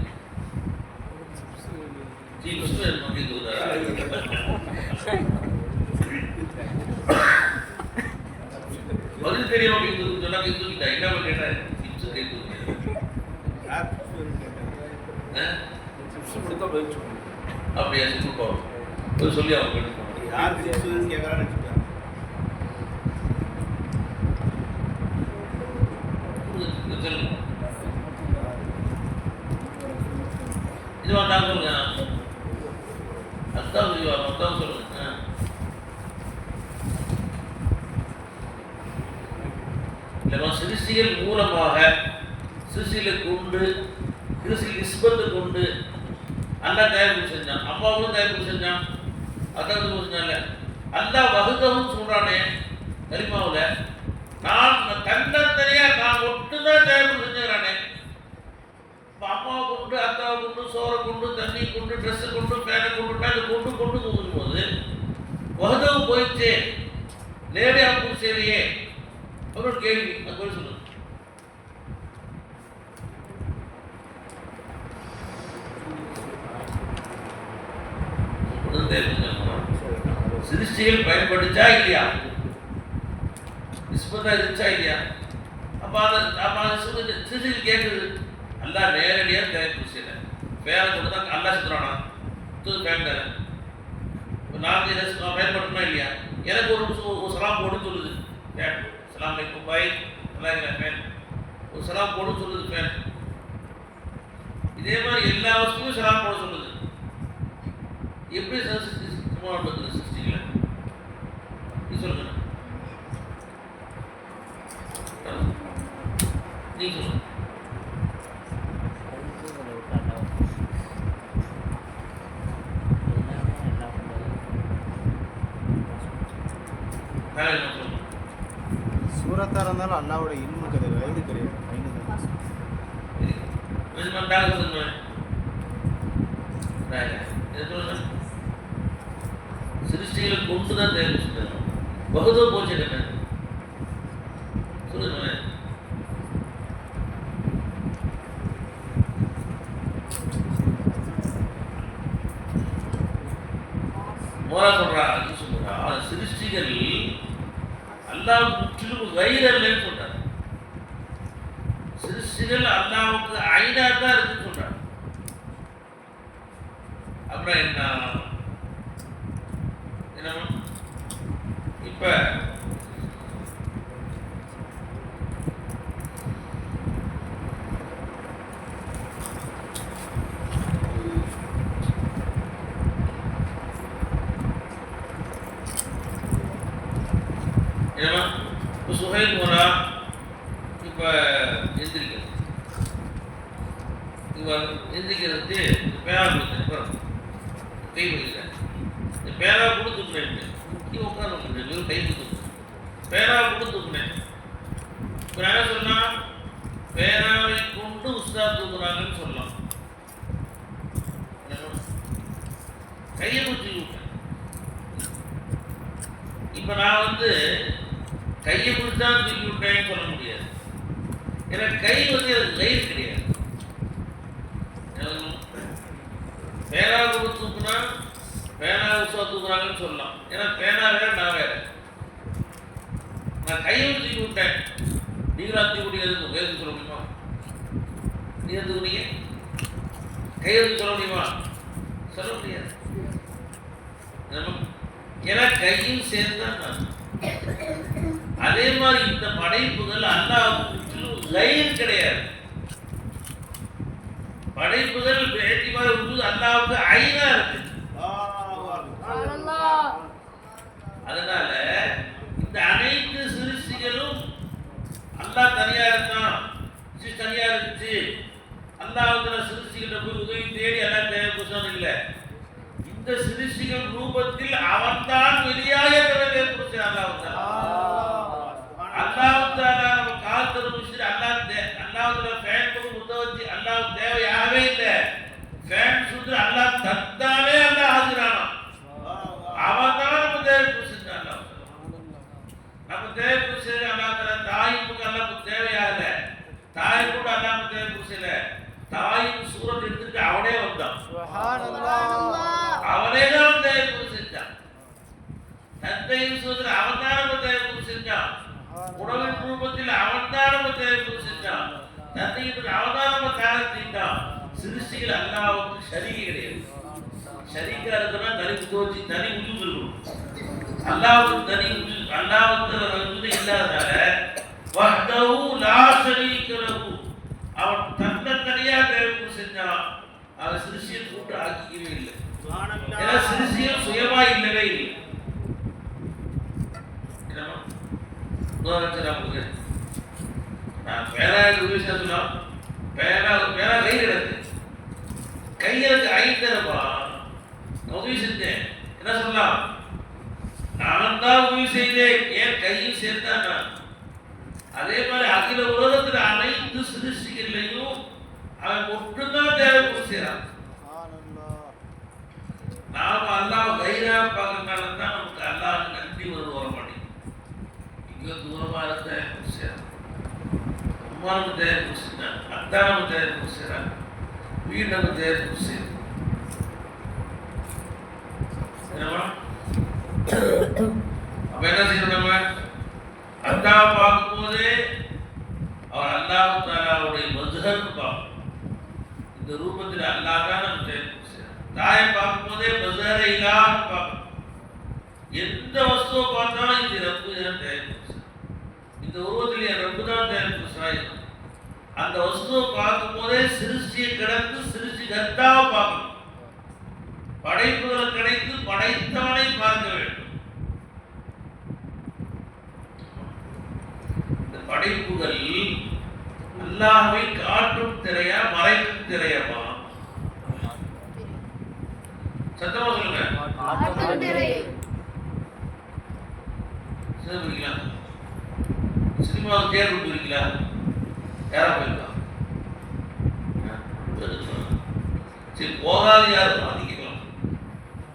பதில் தெரியும் அப்படின்னு சொன்னா கேட்டுக்கிட்டா என்ன கேட்டேன் அப்படியா சொல்லுவோம் சொல்லி அவங்க இது வந்தாங்க சொல்லுங்க. அதுதான் மொத்தம் சொல்லுங்க. சிறுசிகள் மூலமாக சிறுசிகளை கொண்டு சிறுசில் நிஸ்பத்தை கொண்டு அல்லா தயாரிப்பு செஞ்சான். அம்மாவும் தயாரிப்பு செஞ்சான். அதாவது செஞ்சான்ல அல்லா வகுதவும் சொல்றானே கலிமாவில் நான் தன்னந்தனியா நான் ஒட்டுதான் தயாரிப்பு செஞ்சுக்கிறானே. அம்மாவை கொண்டு அத்தாவை கொண்டு சோறை கொண்டு தண்ணி கொண்டு ட்ரெஸ்ஸை கொண்டு ஃபேனை கொண்டு அதை கொண்டு கொண்டு தூக்கும் போது வகுதவு போயிடுச்சே நேரடியாக பூசையிலேயே ஒரு கேள்வி. அது போய் சொல்லுங்க. சிருஷ்டிகள் பயன்படுச்சா இல்லையா? நிஸ்பத்தா இருந்துச்சா இல்லையா? அப்ப அந்த சிருஷ்டிகள் கேட்குது அல்லா நேரடியாக தயாரிப்பு செய்யல. ஃபேனை கொண்டு தான் அல்லா சுற்றுறானா ஃபேன் தானே. நாங்கள் இதை பயன்படுத்தணுமா இல்லையா? எனக்கு ஒரு சலாம் போடுன்னு சொல்லுது ஃபேன். சலாம் அலைக்கும் பாய் நல்லா இருக்கிற ஃபேன். ஒரு சலாம் போடுன்னு சொல்லுது ஃபேன். இதே மாதிரி எல்லா வசதியும் சலாம் போட சொல்லுது. எப்படி சிருஷ்டிக்கல நீ சொல்லுங்க. நீ சொல்லுங்க. சூரத்தாக இருந்தாலும் அல்லாவோட இல்மு கிடையாது, வயது கிடையாது. சிருஷ்டிகளை கொண்டுதான் தேர்வு வகுதோ போச்சு என்ன சொல்லுங்க. மோரா சொல்றா அது சொல்றா சிருஷ்டிகள் அல்லாஹ் முற்றிலும் கைரல்லைன்னு சொல்றாரு. சிருஷ்டிகள் அல்லாஹ்வுக்கு ஐனா தான் இருக்குன்னு சொல்றாரு. அப்புறம் என்ன இப்ப இப்போ சுஹைல் மோரா இப்போ எந்திரிக்கிறது. எந்திரிக்கிறதுக்கு பேரா கொடுத்தேன் கை வைக்கிறேன். இந்த பேரா கூட தூக்குனேன். நீ உட்காந்து கை தூக்கு பேரா கூட தூக்குனேன். இப்போ நான் என்ன சொன்னா பேராவை கொண்டு உஸ்தா தூக்குறாங்கன்னு சொல்லலாம். கையை குத்தி விட்டேன். இப்போ நான் கையை பிடிச்சா தூக்கி விட்டேன்னு சொல்ல முடியாது. ஏன்னா கை அது கயிறு கிடையாது. பேனா கொடுத்து தூக்குனா பேனா உஷா தூக்குறாங்கன்னு சொல்லலாம். ஏன்னா பேனா வேற நான் வேற. நான் கையை தூக்கி விட்டேன், நீங்களா தூக்கி விட்டு எதுக்கு வேறு சொல்ல முடியுமா? நீ தூக்குனீங்க, கையை தூக்கி சொல்ல முடியுமா? சொல்ல முடியாது. ஏன்னா கையும் சேர்ந்தான் நான். அதே மாதிரி இந்த படைப்புகள் அல்லாஹ்வுக்கு லைன் கிடையாது. படைப்புகள் பேட்டிமார் உருது அல்லாஹ்வுக்கு ஐனா இருக்கு. அதனால இந்த அனைத்து சிருஷ்டிகளும் அல்லாஹ் தனியா இருந்தான், தனியா இருந்துச்சு, அல்லாஹ்வுக்கு சிருஷ்டிகிட்ட போய் உதவி தேடி எல்லாம் தேவைப்படும் இல்லை. இந்த சிருஷ்டிகள் ரூபத்தில் அவன்தான் வெளியாக தேவைப்படுச்சு. அல்லாஹ்வுத்தாலா நம்ம காலத்துல முடிச்சுட்டு அல்லாஹ்வுத்தாலா ஃபேன் போட்டு முத்த வச்சு அல்லாஹ் தேவையாகவே இல்லை. ஃபேன் சுட்டு அல்லாஹ் தந்தாலே அல்லாஹ் ஆஜரானா. அவன் தான் நம்ம தேவைப்படுச்சு. அல்லாஹ் நம்ம தேவைப்படுச்சு. அல்லாஹ்த்தாலா தாய்ப்புக்கு அல்லாஹ்வுக்கு தேவையாகல. தாய் கூட அல்லாஹ்வுக்கு தேவைப்படுச்சு இல்லை. தாயின் சூரத் எடுத்துட்டு அவனே வந்தான். அவனே தான் தேவைப்படுச்சான். தந்தையின் சூரத்தில் அவன் தான் நம்ம தேவைப்படுச்சான். உணவின் ரூபத்தில் அவன் தான் நம்ம தேவைப்படுச்சான். தந்தையின் அவன் தான் நம்ம காலத்திட்டான். சிருஷ்டிகள் அல்லாஹ்வுக்கு ஷரீக் கிடையாது. ஷரீக்கா இருக்குன்னா தனி தோச்சி தனி உஜூத் இருக்கணும். அல்லாஹ்வுக்கு தனி உஜூத் அல்லாஹ்வுக்கு இல்லாதனால வஹ்தஹு லா ஷரீக லஹு அவன் தனியா தேவைப்பட்டு செஞ்சான். அவன் சிருஷ்டியை கூட்டு ஆக்கிக்கவே இல்லை. ஏன்னா சிருஷ்டியும் சுயமா இல்லவே இல்லை. நான் பேரா சொல்லலாம், பேரா கை கிடக்கு, கையிலுக்கு ஐந்தரப்பா உதவி செஞ்சேன். என்ன சொல்லலாம்? நான் தான் உதவி செய்தேன், ஏன் கையும் சேர்த்தான் நான். அதே மாதிரி அகில உலகத்தில் அனைத்து சிருஷ்டிகளையும் அவன் மட்டும்தான் தேவைப்பட்டு செய்யறான். நாம அல்லாஹ் கைரா பார்க்கறதுனால தான் நமக்கு அல்லாஹ் நன்றி வர மாட்டேங்குது. இங்க தூரமா இருந்த அம்மா நம்ம தேவைப்பட்டு அத்தா நம்ம தேவைப்பட்டு செய்யறாங்க, வீடு நம்ம தேவைப்பட்டு செய்யறோம். அப்ப என்ன செய்யணும்? நம்ம அத்தா பார்க்கும்போது அவர் அல்லாஹ் தாலாவுடைய மஸ்ஹர் பார்க்கணும். இந்த ரூபத்தில் அல்லாஹ் தான் நம்ம தேவைப்பட்டு செய்யறோம். தாயை பார்க்கும்போதே மஸ்ஹரை இல்லாம பார்க்கணும். எந்த வஸ்துவை பார்த்தாலும் இந்த ரப்பு தான் தேவைப்பட்டு, இந்த உருவத்தில் என் ரப்பு தான் தேவைப்பட்டு. அந்த வஸ்துவை பார்க்கும் போதே சிருஷ்டியை கிடந்து சிருஷ்டி கர்த்தாவை பார்க்கணும். படைப்புகளை கிடைத்து படைத்தவனை பார்க்க வேண்டும். இந்த படைப்புகள் அல்லாஹ்வை காட்டும் திரையா மறைக்கும் திரையமா? சத்தமா சொல்லுங்க. சினிமாவுக்கு தேர்வு போயிருக்கீங்களா? யாரா போயிருக்கா? சரி, போகாது யாரு பாதிக்கலாம்.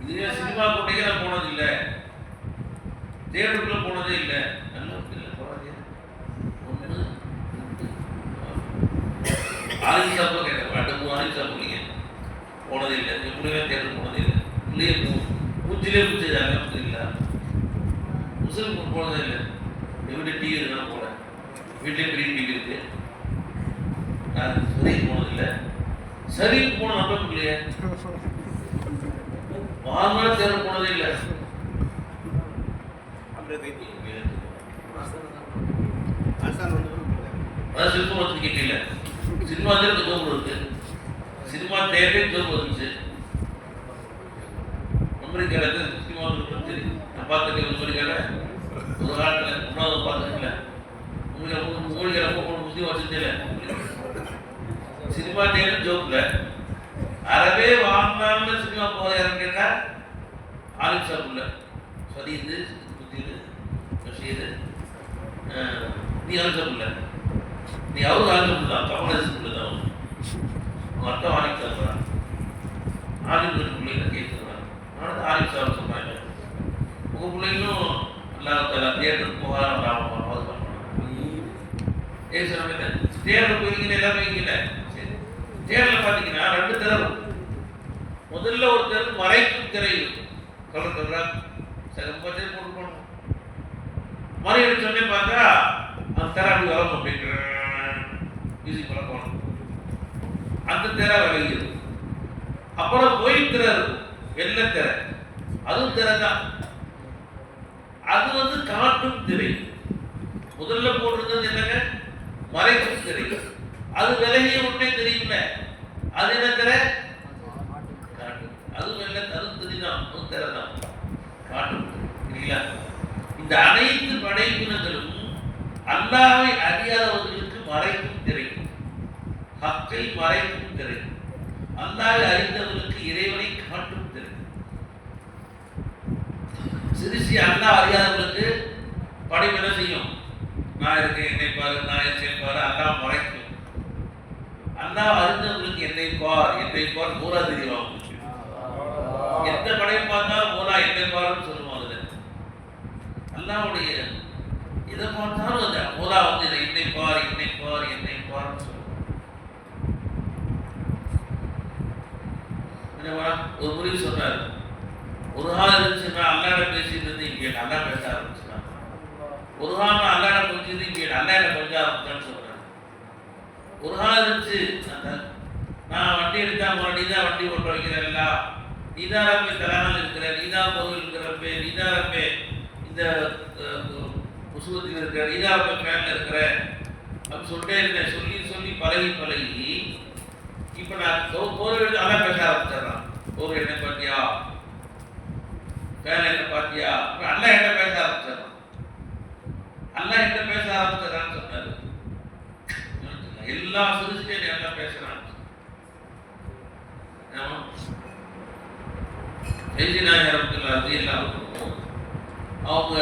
இதுவே சினிமா கொண்டைக்கு நான் போனது இல்லை, தேட்டருக்குள்ள போனதே இல்லை. நல்லா இல்லை, போகாது. ஒன்று ஆலிங் சாப்பிட கேட்டேன், 2 ஆலிங் சாப்பிடுங்க போனதே இல்லை. எப்படியுமே தேட்டருக்கு போனதே இல்லை. உள்ளே பூச்சிலே பூச்சிதாங்க இல்லை. முஸ்லிம் போனதே இல்லை. வீட்டு டிவி இருந்தாலும் போல, வீட்லேயே பெரிய டிவி இருக்கு. நான் சரிக்கு போனதில்லை. சரிக்கு போன நம்ப இல்லையே, வாங்க தேர்வு போனதே இல்லை. அதான் சினிமா வந்து கேட்கல. சினிமா தேர்வு தோம்பு இருக்கு, சினிமா தேர்வே தோம்பு வந்துச்சு. அமெரிக்கால சினிமா சரி நான் பார்த்துருக்கேன். அமெரிக்கால ஒரு காலத்தில் உணவு பார்த்துருக்கல. மூலிகை ரொம்ப முஸ்லீம் வச்சுருந்தேன். சினிமா தேர்வு ஜோக்கில் அறவே வாழ்நாளில் சினிமா போக யாரும் கேட்டால் ஆலிம் சாப்பிடல சதீது புத்தீது பஷீது நீ ஆலிம் சாப்பிடல, நீ அவரும் ஆலிம் சாப்பிடலாம், கமலேசன் தான் உங்கள் அர்த்தம் ஆலிம் சாப்பிட்றான். ஆலிம் பிள்ளைங்க கேட்குறான், ஆனால் ஆலிம் சாப்பிட சொன்னாங்க. உங்கள் பிள்ளைங்களும் அல்லாஹ் தேட்டருக்கு போக பாதுகாப்பு ஏன் சொன்ன தேர்தல் போயிருக்கீங்க எல்லாமே இல்லை. சரி, தேர்தலில் பார்த்தீங்கன்னா 2 தடவை முதல்ல ஒரு தெரு மறைக்கும் திரை இருக்கும். கலர் கலரா ரொம்ப தேர் போட்டு போகணும். மறை எடுத்தோடனே பார்த்தா அந்த தெரை அப்படி வரும், அப்படின்ற மியூசிக் போல போகணும். அந்த திரை விளையுது. அப்புறம் கோயில் திரை இருக்கும், வெள்ளை திரை, அதுவும் திரை தான். அது வந்து காட்டும் திரை. முதல்ல போட்டிருந்தது என்னங்க, மறைக்கும் திரை. அது விலகிய உடனே தெரியும்ல, அது என்ன திரை, காட்டும். அதுவும் வெள்ளை, அதுவும் தெரிதான், அதுவும் திரை தான், காட்டும் இல்லையா? இந்த அனைத்து படைப்பினங்களும் அல்லாஹ்வை அறியாதவர்களுக்கு மறைக்கும் திரை, ஹக்கை மறைக்கும் திரை. அல்லாஹ்வை அறிந்தவர்களுக்கு இறைவனை காட்டும் திரை. சிறுசி அல்லாஹ் அறியாதவர்களுக்கு படைப்பு என்ன செய்யும்? நான் இருக்கேன், என்னை பாரு, நான் இருக்கேன் பாரு, அல்லாஹ் மறைக்கும். அல்லாஹ் அறிந்தவர்களுக்கு என்னை பார் பூரா தெரியும். எந்த படைப்பு பார்த்தாலும் பூரா என்னை பாருன்னு சொல்லுவோம். அதுல அல்லாஹ்வுடைய எதை பார்த்தாலும் அந்த பூரா வந்து இதை என்னை பார்ன்னு சொல்லுவோம். ஒரு முறை சொன்னார், ஒரு காலம் இருந்துச்சுன்னா அல்லாட பேசிட்டு இருந்து இங்கே நல்லா பேச ஆரம்பிச்சுனா, ஒரு காலம் அல்லாட கொஞ்சம் இங்கே அல்லாட கொஞ்சம் ஆரம்பிச்சான்னு சொன்னார். ஒரு காலம் இருந்துச்சு, நான் வண்டி எடுத்தா நீ தான் வண்டி ஓட்ட வைக்கிறல்ல, நீ தான் ரப்பே தலாமல் இருக்கிற, நீ தான் பொருள் இருக்கிறப்பே, நீ தான் ரப்பே இந்த புசுவத்தில் இருக்கிற, நீ தான் ரப்பே ஃபேனில் இருக்கிற அப்படின்னு சொல்லிட்டே இருந்தேன். சொல்லி பழகி இப்போ நான் பொருள் எடுத்து நல்லா பேச ஆரம்பிச்சிடறான். பொருள் என்ன பார்த்தியா, ஃபேன் என்ன பார்த்தியா, அல்லா என்ன பேச ஆரம்பிச்சிடறான். அல்லா என்ன பேச ஆரம்பிச்சிடறான்னு சொன்னாரு. எல்லா சிறுசியும் நல்லா பேசுறான். அவங்க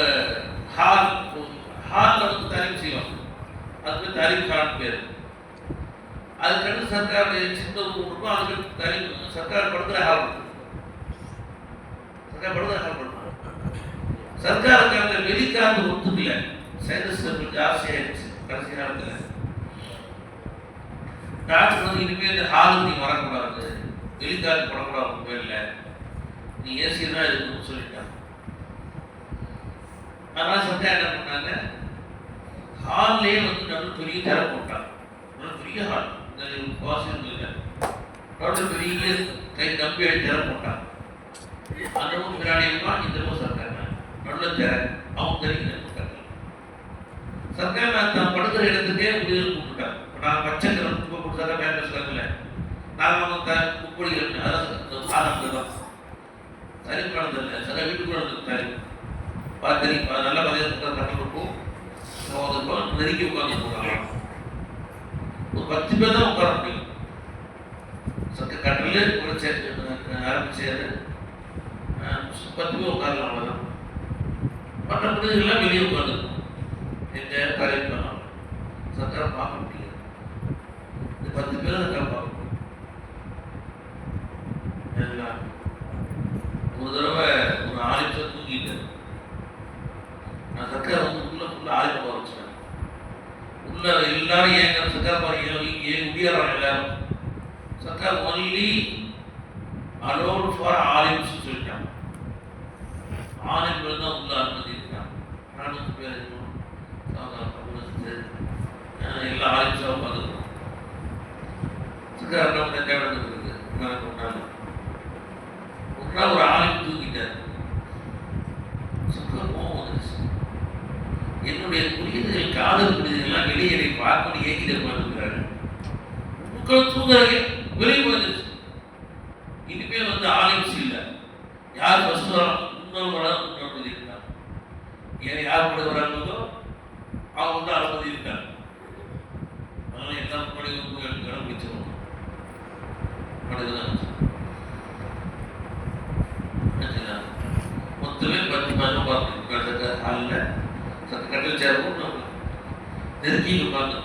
ஹாலில் வந்து தாரீஃப் செய்வாங்க. அதுக்கு தாரீஃப் ஹால் பேர். அதுக்கடுத்து சர்க்கார் சின்ன ரூம் இருக்கும், அதுக்கு தாரீஃப் சர்க்கார் படுக்கிற ஹால் இருக்கும். சர்க்காருக்கு அந்த வெளிக்காத்து ஒத்துக்கல, சைனஸ் ஜாஸ்தியாயிடுச்சு கடைசி காலத்தில். டாக்டர் வந்து இனிமேல் இந்த ஹாலுக்கு நீ வரக்கூடாது, வெளிக்காத்து படக்கூடாது, பேர்ல நீ ஏசி தான் இருக்குன்னு சொல்லிட்டாங்க. அதனால சர்க்கார் என்ன பண்ணாங்க, ஹால்லேயே வந்து நல்ல பெரிய தர போட்டாங்க. நல்ல பெரிய ஹால், வாசல் இல்லை, நல்ல பெரிய கை கம்பி அடி தர போட்டாங்க. அந்த ஊர் பிராணியமா இந்த ஊர் சர்க்கார் நல்ல திரை, அவங்க தெரிவிக்க சர்க்கார் நான் படுக்கிற இடத்துக்கே முடிவு கூப்பிட்டாங்க. நான் பச்சை கிழமை துப்பை கொடுத்தாங்க பேர் சொல்ல, நாங்கள் முப்படிகள் அதான் தான் சரி பணதில்லை, சரி வீட்டுக்குள்ள சரி பார்த்து நல்ல பதிவு கட்டல் இருக்கும். நெருக்கி உட்காந்து போகிறாங்க. ஒரு 10 பேர் தான் உட்கார முடியும். சர்க்க கட்டல் கூட ஆரம்பிச்சாரு, 10 பேர் உட்காரலாம். அவ்வளோதான். மற்ற முடிவுகள்லாம் வெளியே உட்காந்துருக்கும். எங்க கரெக்ட் பண்ணலாம், சர்க்காரை பார்க்க முடியாது. இந்த 10 பேர் சர்க்காரை பார்க்க முடியும். ஒரு தடவை ஒரு 6 நிமிஷம் தூங்கிட்டு நான் சர்க்கார் வந்து உள்ள ஆய்வு ஆரம்பிச்சேன். உள்ள எல்லாரும் ஏங்க சர்க்கார் பாருங்க, ஏன் முடியாறாங்க எல்லாரும். சர்க்கார் ஒன்லி அலோட் ஃபார் ஆலிம்ஸ் சொல்லிட்டாங்க. ஆலிம்கள் தான் உள்ள அனுமதிக்கிறாங்க. 400 பேர் எல்லா ஆலிம்ஸாகவும் பார்த்துருக்கோம். சர்க்கார் நம்ம தேவை இருக்கு. ஒரு நாள் ஒரு ஆலிம் தூக்கிட்டார். சர்க்கார் கோவம் வந்துருச்சு. என்னுடைய புரியுதுகள் காதல் புரியுதுகள்லாம் வெளியே பார்க்கணும் ஏங்கிட்டு உட்காந்துருக்கிறாரு. மக்கள் தூங்குறாங்க, வெளியே போயிருச்சு. இனிமே வந்து ஆலிம்ஸ் இல்லை, யார் ஃபர்ஸ்ட் வராங்க, இன்னொரு வராங்க, இன்னொரு இருக்காங்க. ஏன் யார் கூட வராங்களோ அவங்க வந்து அனுமதி இருக்காங்க. அதனால எல்லா முன்னாடி இடம் பிடிச்சிருவோம். மொத்தமே 10 பேர் பார்த்து ஹாலில் கட்டில் சேரவும் நெருக்கி உட்காந்து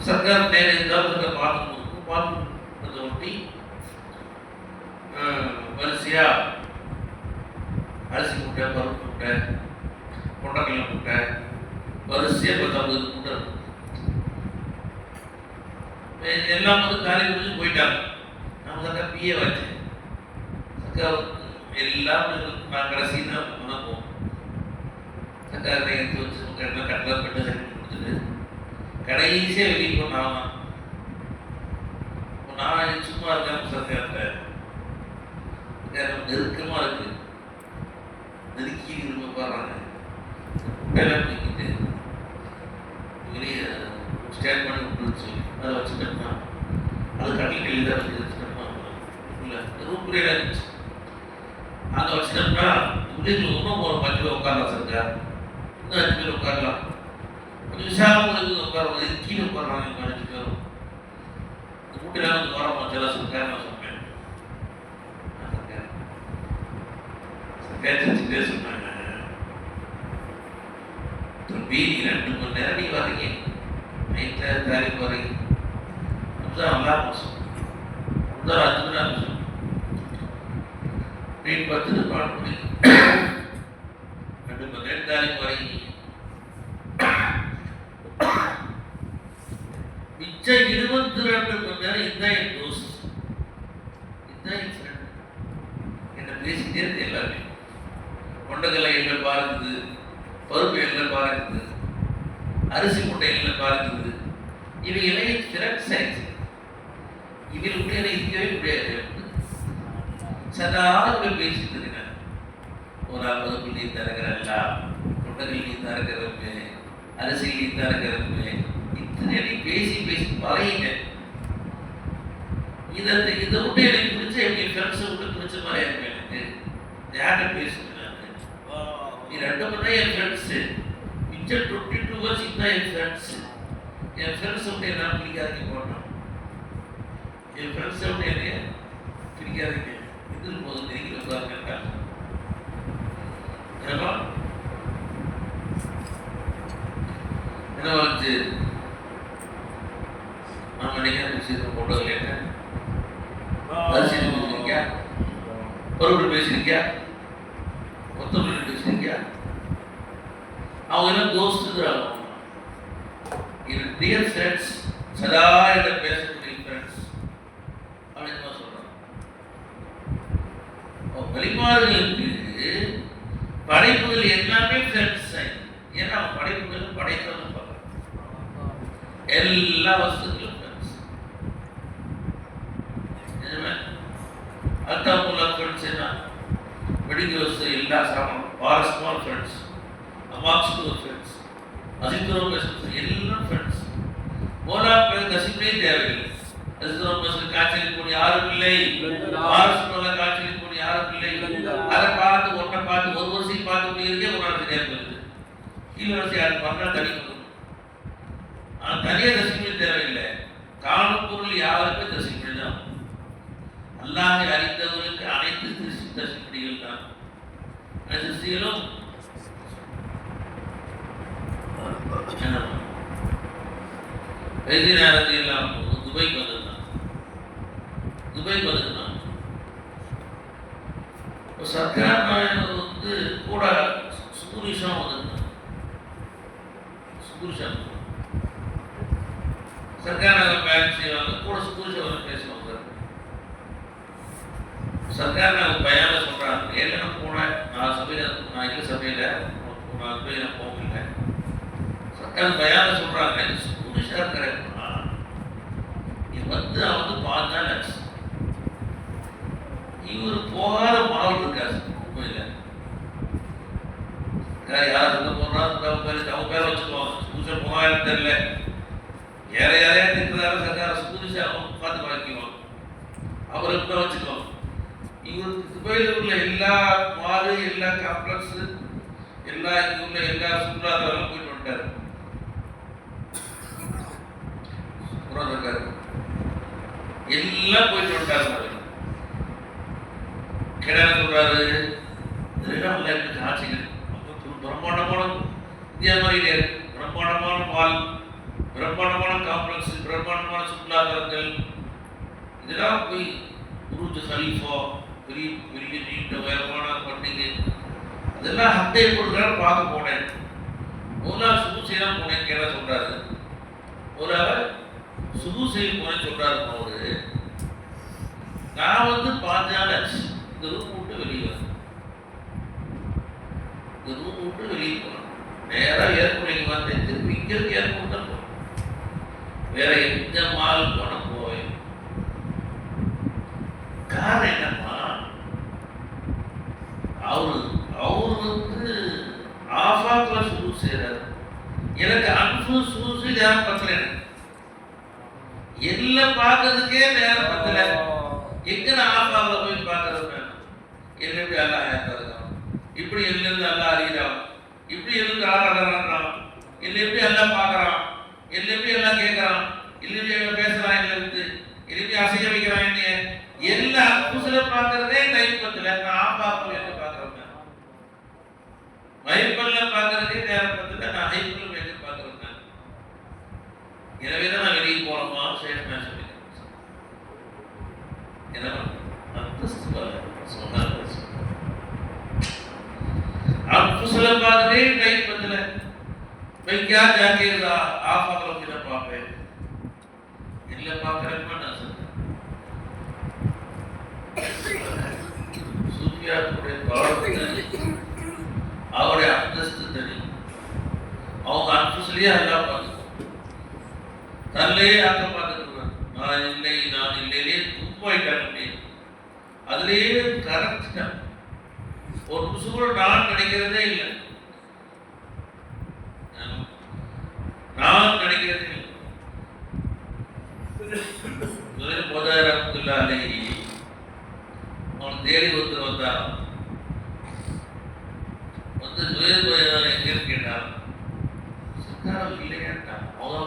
சர்க்கார் நேரம் இருந்தாலும் பார்த்து கொஞ்சம் ஒட்டி வரிசையா அரிசி முட்டை, பருப்பு முட்டை, கொண்டக்கடலை முட்டை, வரிசையா 10-50 முட்டை இருக்கும். எல்லாம் வந்து காலி முடிஞ்சு போயிட்டாங்க. நான் சக்கா பிஏ வச்சேன். சக்கா எல்லாம் நான் கடைசி தான் போவோம். சக்கா எடுத்து வச்சு எல்லாம் கட்டலாம் பெட்டு செஞ்சு கொடுத்துட்டு கடைசியாக வெளியே போனான். நான் சும்மா இருக்கேன். சக்கா நெருக்கமாக இருக்கு, நெருக்கி விரும்ப பாடுறாங்க. வேலை பண்ணிக்கிட்டு வெளியே ஸ்டேட் பண்ணி விட்டுன்னு சொல்லி அதை வச்சுட்டோம்னா அது கடல் கல்வி தான் வச்சுட்டோம்னா இல்லை ரூம் புரியல இருந்துச்சு. அங்கே வச்சுட்டோம்னா உள்ளிகள் இன்னும் ஒரு 5 பேர் உட்காரலாம். சருக்கா இன்னும் 5 பேர் உட்காரலாம். கொஞ்சம் விசாலமாக இருக்குது உட்கார கீழே உட்காரலாம். 5 பேரும் கூட்டிலாம் வந்து வர மச்சலா சருக்கா நான் சொன்னேன். பேசிட்டே சொன்னாங்க, தம்பி 2 மணி நேரம் நீ வரீங்க, நைட்டில் தாரிக்கு வரீங்க, அதுதான் நல்லா போச்சு, அதுதான் 5 மணி நேரம் சொன்னேன். வீட்டு 10 பாட்டு பண்ணி 2 மணி நேரம் தாரிக்கு வரீங்க, மிச்சம் 22 மணி நேரம் இதுதான் என் தோசை, இதுதான் என் ஃப்ரெண்ட். என்ன பேசிட்டே இருக்கு எல்லாருமே. கொண்டகலை எங்களை பாருக்குது, பருப்பு எங்களை பாருக்குது, அரிசி முட்டை எங்களை பாருக்குது. இவை எல்லாம் ஃப்ரெண்ட்ஸ் ஆயிடுச்சு. இவங்க முடியாது இருக்கவே முடியாது. சதாவில் பேசிட்டு இருக்கிறேன். ஒரு 50 நீர் தரகிறல்லா, கொண்டகல் நீர் தரக்கிறப்ப, அரிசி நீர் தரக்கிறப்ப, இத்தனை பேசி பேசி பழகிட்டேன். இதை விட்டு எனக்கு பிடிச்ச என் ஃப்ரெண்ட்ஸை விட்டு பிடிச்ச மாதிரி இருக்கும். எனக்கு யார்கிட்ட பேசுவேன் நீ 2 மணி நேரம் என் ஃப்ரெண்ட்ஸு, மிச்சம் 22 வருஷம் தான் என் ஃப்ரெண்ட்ஸு. என் ஃப்ரெண்ட்ஸை விட்டு என்ன பிடிக்காதீங்க போட்டோம். என் ஃப்ரெண்ட்ஸை விட்டு என்னைய பிடிக்காதீங்க. இதில் போதும் தெரிவிக்கிற உதாரணம் என்னவா என்னவாச்சு. நம்ம நீங்கள் விஷயத்தை போட்டது என்ன அரிசி பேசுறீங்க, பருப்பு பேசுறீங்க, கொத்தமல்லி பேசுறீங்க. அவங்க எல்லாம் தோஸ்துங்கிறாங்க. இது டியர் ஃப்ரெண்ட்ஸ், சதா இடம் பேசக்கூடிய ஃப்ரெண்ட்ஸ் அப்படின்னு தான் சொல்றாங்க. வெளிமாறுகளுக்கு படைப்புகள் எல்லாமே ஃப்ரெண்ட்ஸ் ஆயிடுது. ஏன்னா அவன் படைப்புகள் படைத்தவன் பார்க்க எல்லா வசதிகளும் ஃப்ரெண்ட்ஸ். அத்தாமுல்லா ஃப்ரெண்ட்ஸ் என்ன வெடிக்க வசதி எல்லா சாமான் பாரஸ்மால் ஃப்ரெண்ட்ஸ், அமாக்ஸ்டூர் ஃப்ரெண்ட்ஸ், அசித்துரம் பேசுறது எல்லாம் ஃப்ரெண்ட்ஸ். மோலா பேர் கசிப்பே தேவையில்லை. அசித்துரம் பேசுறது காய்ச்சலில் போன யாரும் இல்லை, பாரஸ்மால காய்ச்சலில் போன யாரும் இல்லை. அதை பார்த்து ஒன்றை பார்த்து ஒரு வருஷம் பார்த்து போயிருக்கே ஒரு நாள் தெரியாது போயிருது. கீழே வரிசை யாரும் பார்த்தா தனி பண்ணணும். ஆனால் தனியாக தசிப்பே தேவையில்லை. காணும் பொருள் யாருமே தசிப்பே தான். அல்லாஹை அறிந்தவர்களுக்கு அனைத்து தசிப்படிகள் தான். சிருஷ்டிகளும் வைத்திய நேரத்தில் எல்லாம் துபைக்கு வந்திருந்தான். சர்க்கார் நாயனர் வந்து கூட சுகுரிஷா வந்திருந்தான். சர்க்கார் நாயனர் பயணம் செய்வாங்க, கூட சுகுரிஷா வந்து பேசுவாங்க. சர்க்கார் நாங்கள் பயான சொல்கிறாங்க, ஏன்னா போனேன் நான் சபையில், நான் இல்லை சபையில் 4 பேர் நான் போகல. சர்க்கார் பயான சொல்கிறாங்க, சுகுரிஷா இருக்கிறேன்னா இது வந்து அவன் வந்து 4 நாள் ஆச்சு. இவர் போகாத மாவட்டம் இருக்காது உண்மையில். யார் சொல்ல போனாலும் அவங்க பேரை வச்சுக்குவாங்க. சுகுரிஷா போகாதுன்னு தெரியல, யாரையா திட்டுறதால சர்க்கார சுகுரிஷா அவங்க பார்த்து வளர்க்குவாங்க, அவரை கூட வச்சுக்குவாங்க. இவருக்கு துபாயில் உள்ள எல்லா மாறு, எல்லா காம்ப்ளெக்ஸு, எல்லா இங்கே உள்ள எல்லா சுற்றுலாத்தலம் போயிட்டு வந்துட்டார். எல்லாம் போயிட்டு வந்துட்டாரு. கிடா சொல்றாரு, காட்சிகள் பிரம்மாண்டமான இந்தியா மாதிரியே பிரம்மாண்டமான பால், பிரம்மாண்டமான காம்ப்ளெக்ஸ், பிரம்மாண்டமான சுற்றுலாத்தலங்கள், இதெல்லாம் போய் புருஜ் கலீஃபா, பெரிய பெரிய நீண்ட உயரமான பண்டிகை, அதெல்லாம் ஹத்தை கொடுக்குறாரு. பார்க்க போனேன். ஒரு நாள் சுகுசை தான் போனேன். கேட சொல்றாரு, ஒரு அவர் சுகுசை போனேன்னு சொல்றாரு. அவரு நான் வந்து பாஞ்சாலச்சு இந்த ரூம் விட்டு வெளியே வரேன். இந்த ரூம் விட்டு வெளியே போறேன். நேராக ஏர்போர்ட் வந்தேன். திருப்பி இங்க இருக்கு ஏர்போர்ட் தான் போறேன். வேற எந்த மால் போன போய் காரணம் என்னப்பா, அவரு வந்து ஆஃபாக்ல சுரு செய்யறாரு. எனக்கு அன்பு சுருசு நேரம் பத்தல. எல்லாம் பார்க்கறதுக்கே நேரம் பத்தல. எங்க நான் ஆஃபாக்ல போய் பார்க்கறது? என்ன எப்படி எல்லாம் ஏற்றான், இப்படி எல்லாம் நல்லா அறிகிறான், இப்படி எல்லாம் ஆடுறான், இல்லை எப்படி எல்லாம் பார்க்கறான், இல்லை எப்படி எல்லாம் கேட்கறான், இல்லை எப்படி பேசுறான், இல்லை எப்படி அசைக்க வைக்கிறான், என்ன எல்லா புதுசுல பார்க்கறதே டைம் பத்தல. நான் ஆஃபாக்ல எங்க பார்க்கறேன், மைப்பல்ல பார்க்கறதே நேரம் பத்தல. நான் ஹைப்பல்ல எங்க பார்க்கறேன். எனவே தான் நான் வெளியே போறோமா சேஷ்மா சொல்லிக்கிறேன். என்ன அந்தஸ்து சொன்னாங்க. புதுசுல பார்க்கறதே டைம் பத்தல. मैं क्या जाके आप लोग की पापे இல்ல பார்க்கறேன்னு நான் சொல்றேன். சூஃபியாவுடைய பாவத்தை அவருடைய அந்தஸ்து தெரியும். அவங்க அன்புலயே எல்லாம் பார்த்துக்கோ, தன்னையே ஆக்க பார்த்துக்கிறாங்க. நான் இல்லையே துப்பாயிட்டாங்க. அதுலயே கரெக்டாக ஒரு முசுகுல நான் நினைக்கிறதே இல்லை. நான் நினைக்கிறதே இல்லை. போதாரத்துள்ளாலே அவன் தேடி ஒருத்தர் வந்தான். வந்து எங்க இருக்கேன் சித்தாரம் இல்லையாட்டான். அவங்க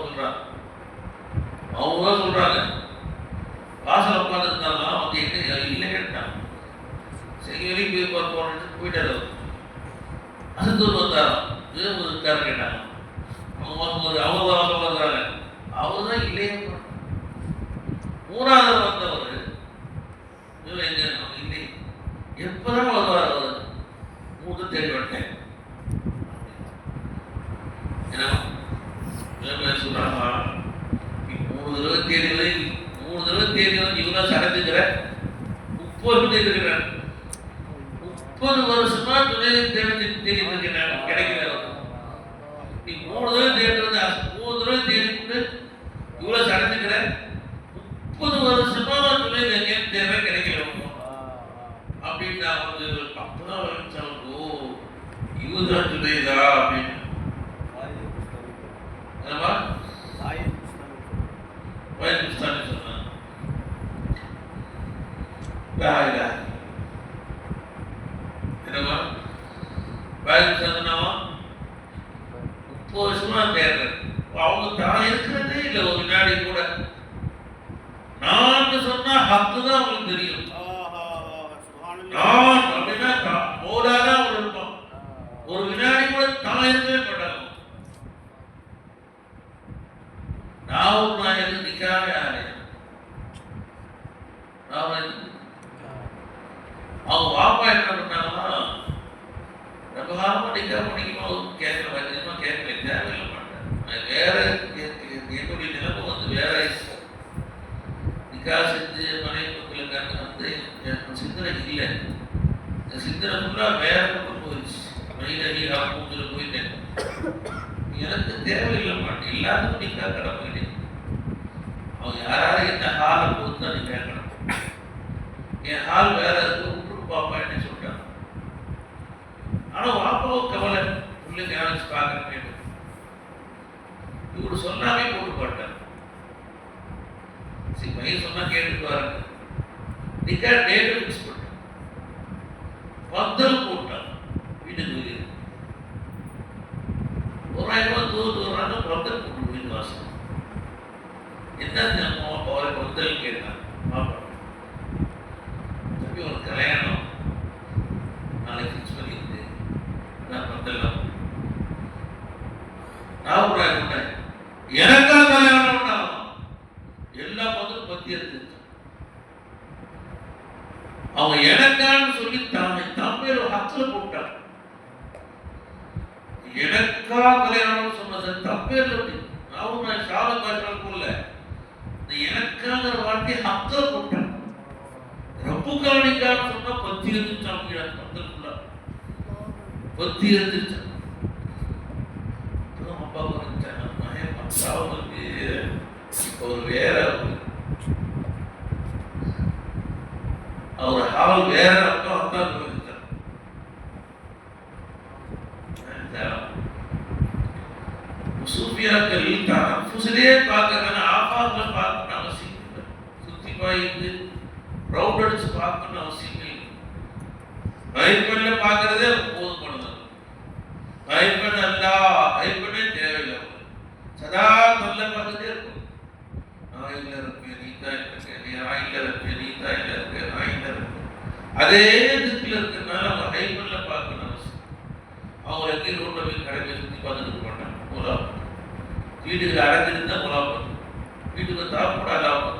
தான் சொல்றாங்க. வாசல் உட்கார்ந்து இருந்தாலும் வந்து எங்க இல்லையாட்டான். சரி வெளியே போய் போனது போயிட்டாரு. அசந்தூர் வந்தாராம். இருக்காரு கேட்டாங்க. அவங்க வாசல் வந்தாங்க. அவர் தான் இல்லையே. மூணாவது வந்தவர் எங்க இல்லை. எப்பதான் வருவார் அவர்? மூணு தேடி விட்டேன். சொல்றாங்க, மூணு தடவை தேடி வந்து இவங்க சடத்துக்கிற 30 தேடிக்கிறேன். 30 வருஷமா துணை தேடிட்டு இருக்கிறேன், கிடைக்கல. நீ 3 தடவை தேடுறது, 3 தடவை தேடிட்டு இவ்வளவு சடத்துக்கிற 30 வருஷமா துணை தேவை கிடைக்கல அப்படின்னு நான் வந்து அப்பதான் ஓ இவதான் துணைதா அப்படின்னு சொன்னான். என்னவா 30 வருஷமா தேடுறேன். அவங்க தான் இருக்கிறதே இல்லை ஒரு வினாடி கூட. நான் சொன்னா ஹக்கு தான் உங்களுக்கு தெரியும். நான் அப்படின்னா போராதான் ஒரு இருக்கும். ஒரு வினாடி கூட தான் இருக்கவே மாட்டாங்க. நான் எதுவும் நிக்காம ஆறேன். அவங்க வாப்பா என்ன பண்ணாங்கன்னா, ரொம்ப காலமா நிக்காம பண்ணிக்கணும் கேட்கல, கேட்கல, தேவையில்லை மாட்டேன். வேற என்னுடைய நிலைமை வந்து வேற நிக்கா செஞ்சு மனைவி மக்களுக்கான வந்து சிந்தனை இல்லை. இந்த சிந்தனை ஃபுல்லாக வேற பக்கம் போயிடுச்சு. மெயினி மூஞ்சில் போயிட்டேன். எனக்கு தேவையில்லை மாட்டேன். எல்லாத்துக்கும் நிக்கா கடமை கிடையாது. அவங்க யாராவது என்ன ஹாலை போது தான் நீ கேட்கணும். என் ஹால் வேற இருக்கு, விட்டுட்டு பாப்பா என்ன சொல்லிட்டாங்க. ஆனால் வாப்பாவோ கவலை, பிள்ளைங்க யாராச்சும் பார்க்கறேன். இவரு சொன்னாமே போட்டு போட்டார். சரி பையன் சொன்னா கேட்டுட்டு வரேன். நிக்கா டேட்டு ஃபிக்ஸ் பண்ண பந்தல் போட்டான். வீட்டுக்கு வெளியே 1000 ரூபாய் தூரத்து வர்றாங்க. பந்தல் போட்டு வீட்டு வாசல். என்ன அவரை பந்தல் கேட்டான். பாப்பா தம்பி ஒரு கல்யாணம் நாளைக்கு ஃபிக்ஸ் பண்ணியிருக்கு, நான் பந்தல்லாம் நான் எனக்கா கல்யாணம் எல்லா பந்தலும் பத்தி எடுத்து அவங்க எனக்கான்னு சொல்லி தம்பி ஹக்கில் போட்டாங்க. எனக்கா கல்யாணம் சொன்னது தப்பேர்ல நான் சால பாஷால் போல இந்த எனக்காங்கிற வார்த்தையை ஹக்கில் போட்டாங்க. கவனிக்கான்னு சொன்னா பத்தி இருந்துச்சான் மக்களுக்குள்ள பத்தி இருந்துச்சான். அப்பா நினைச்சாங்க மகன் பத்தாவுக்கு இப்போ ஒரு வேற அவர் அவள் வேற அப்பா அப்பா நினைச்சான். சூஃபியாக்கள் தான் அன்புசிலே பார்க்கறதுனா ஆபாக்களை பார்க்கணும் அவசியம் இல்லை. சுத்தி பாய்ந்து ரவுண்ட் அடிச்சு பார்க்கணும் அவசியம் இல்லை. ஐபன்ல பார்க்கறதே போதுமானது. ஐபன் அல்ல, ஐபனே தேவையில்லை. சதா நல்ல பார்த்துட்டே இருக்கும். நான் இல்ல இருப்பேன், நீ தான் இருக்க, நீ ஆயில இருப்பேன், நீ தான் இல்ல இருக்க, நான் இல்ல இருப்பேன். அதே இதுல இருக்கிறதுனால அவங்க ஐபன்ல பார்க்கணும் அவசியம். அவங்க எங்கேயும் ரோட்ல போய் கடையை சுற்றி பார்த்துட்டு மாட்டாங்க. வீட்டுக்கு அடைஞ்சிருந்தா முலாப்பது, வீட்டுக்கு சாப்பிட அல்லாமல்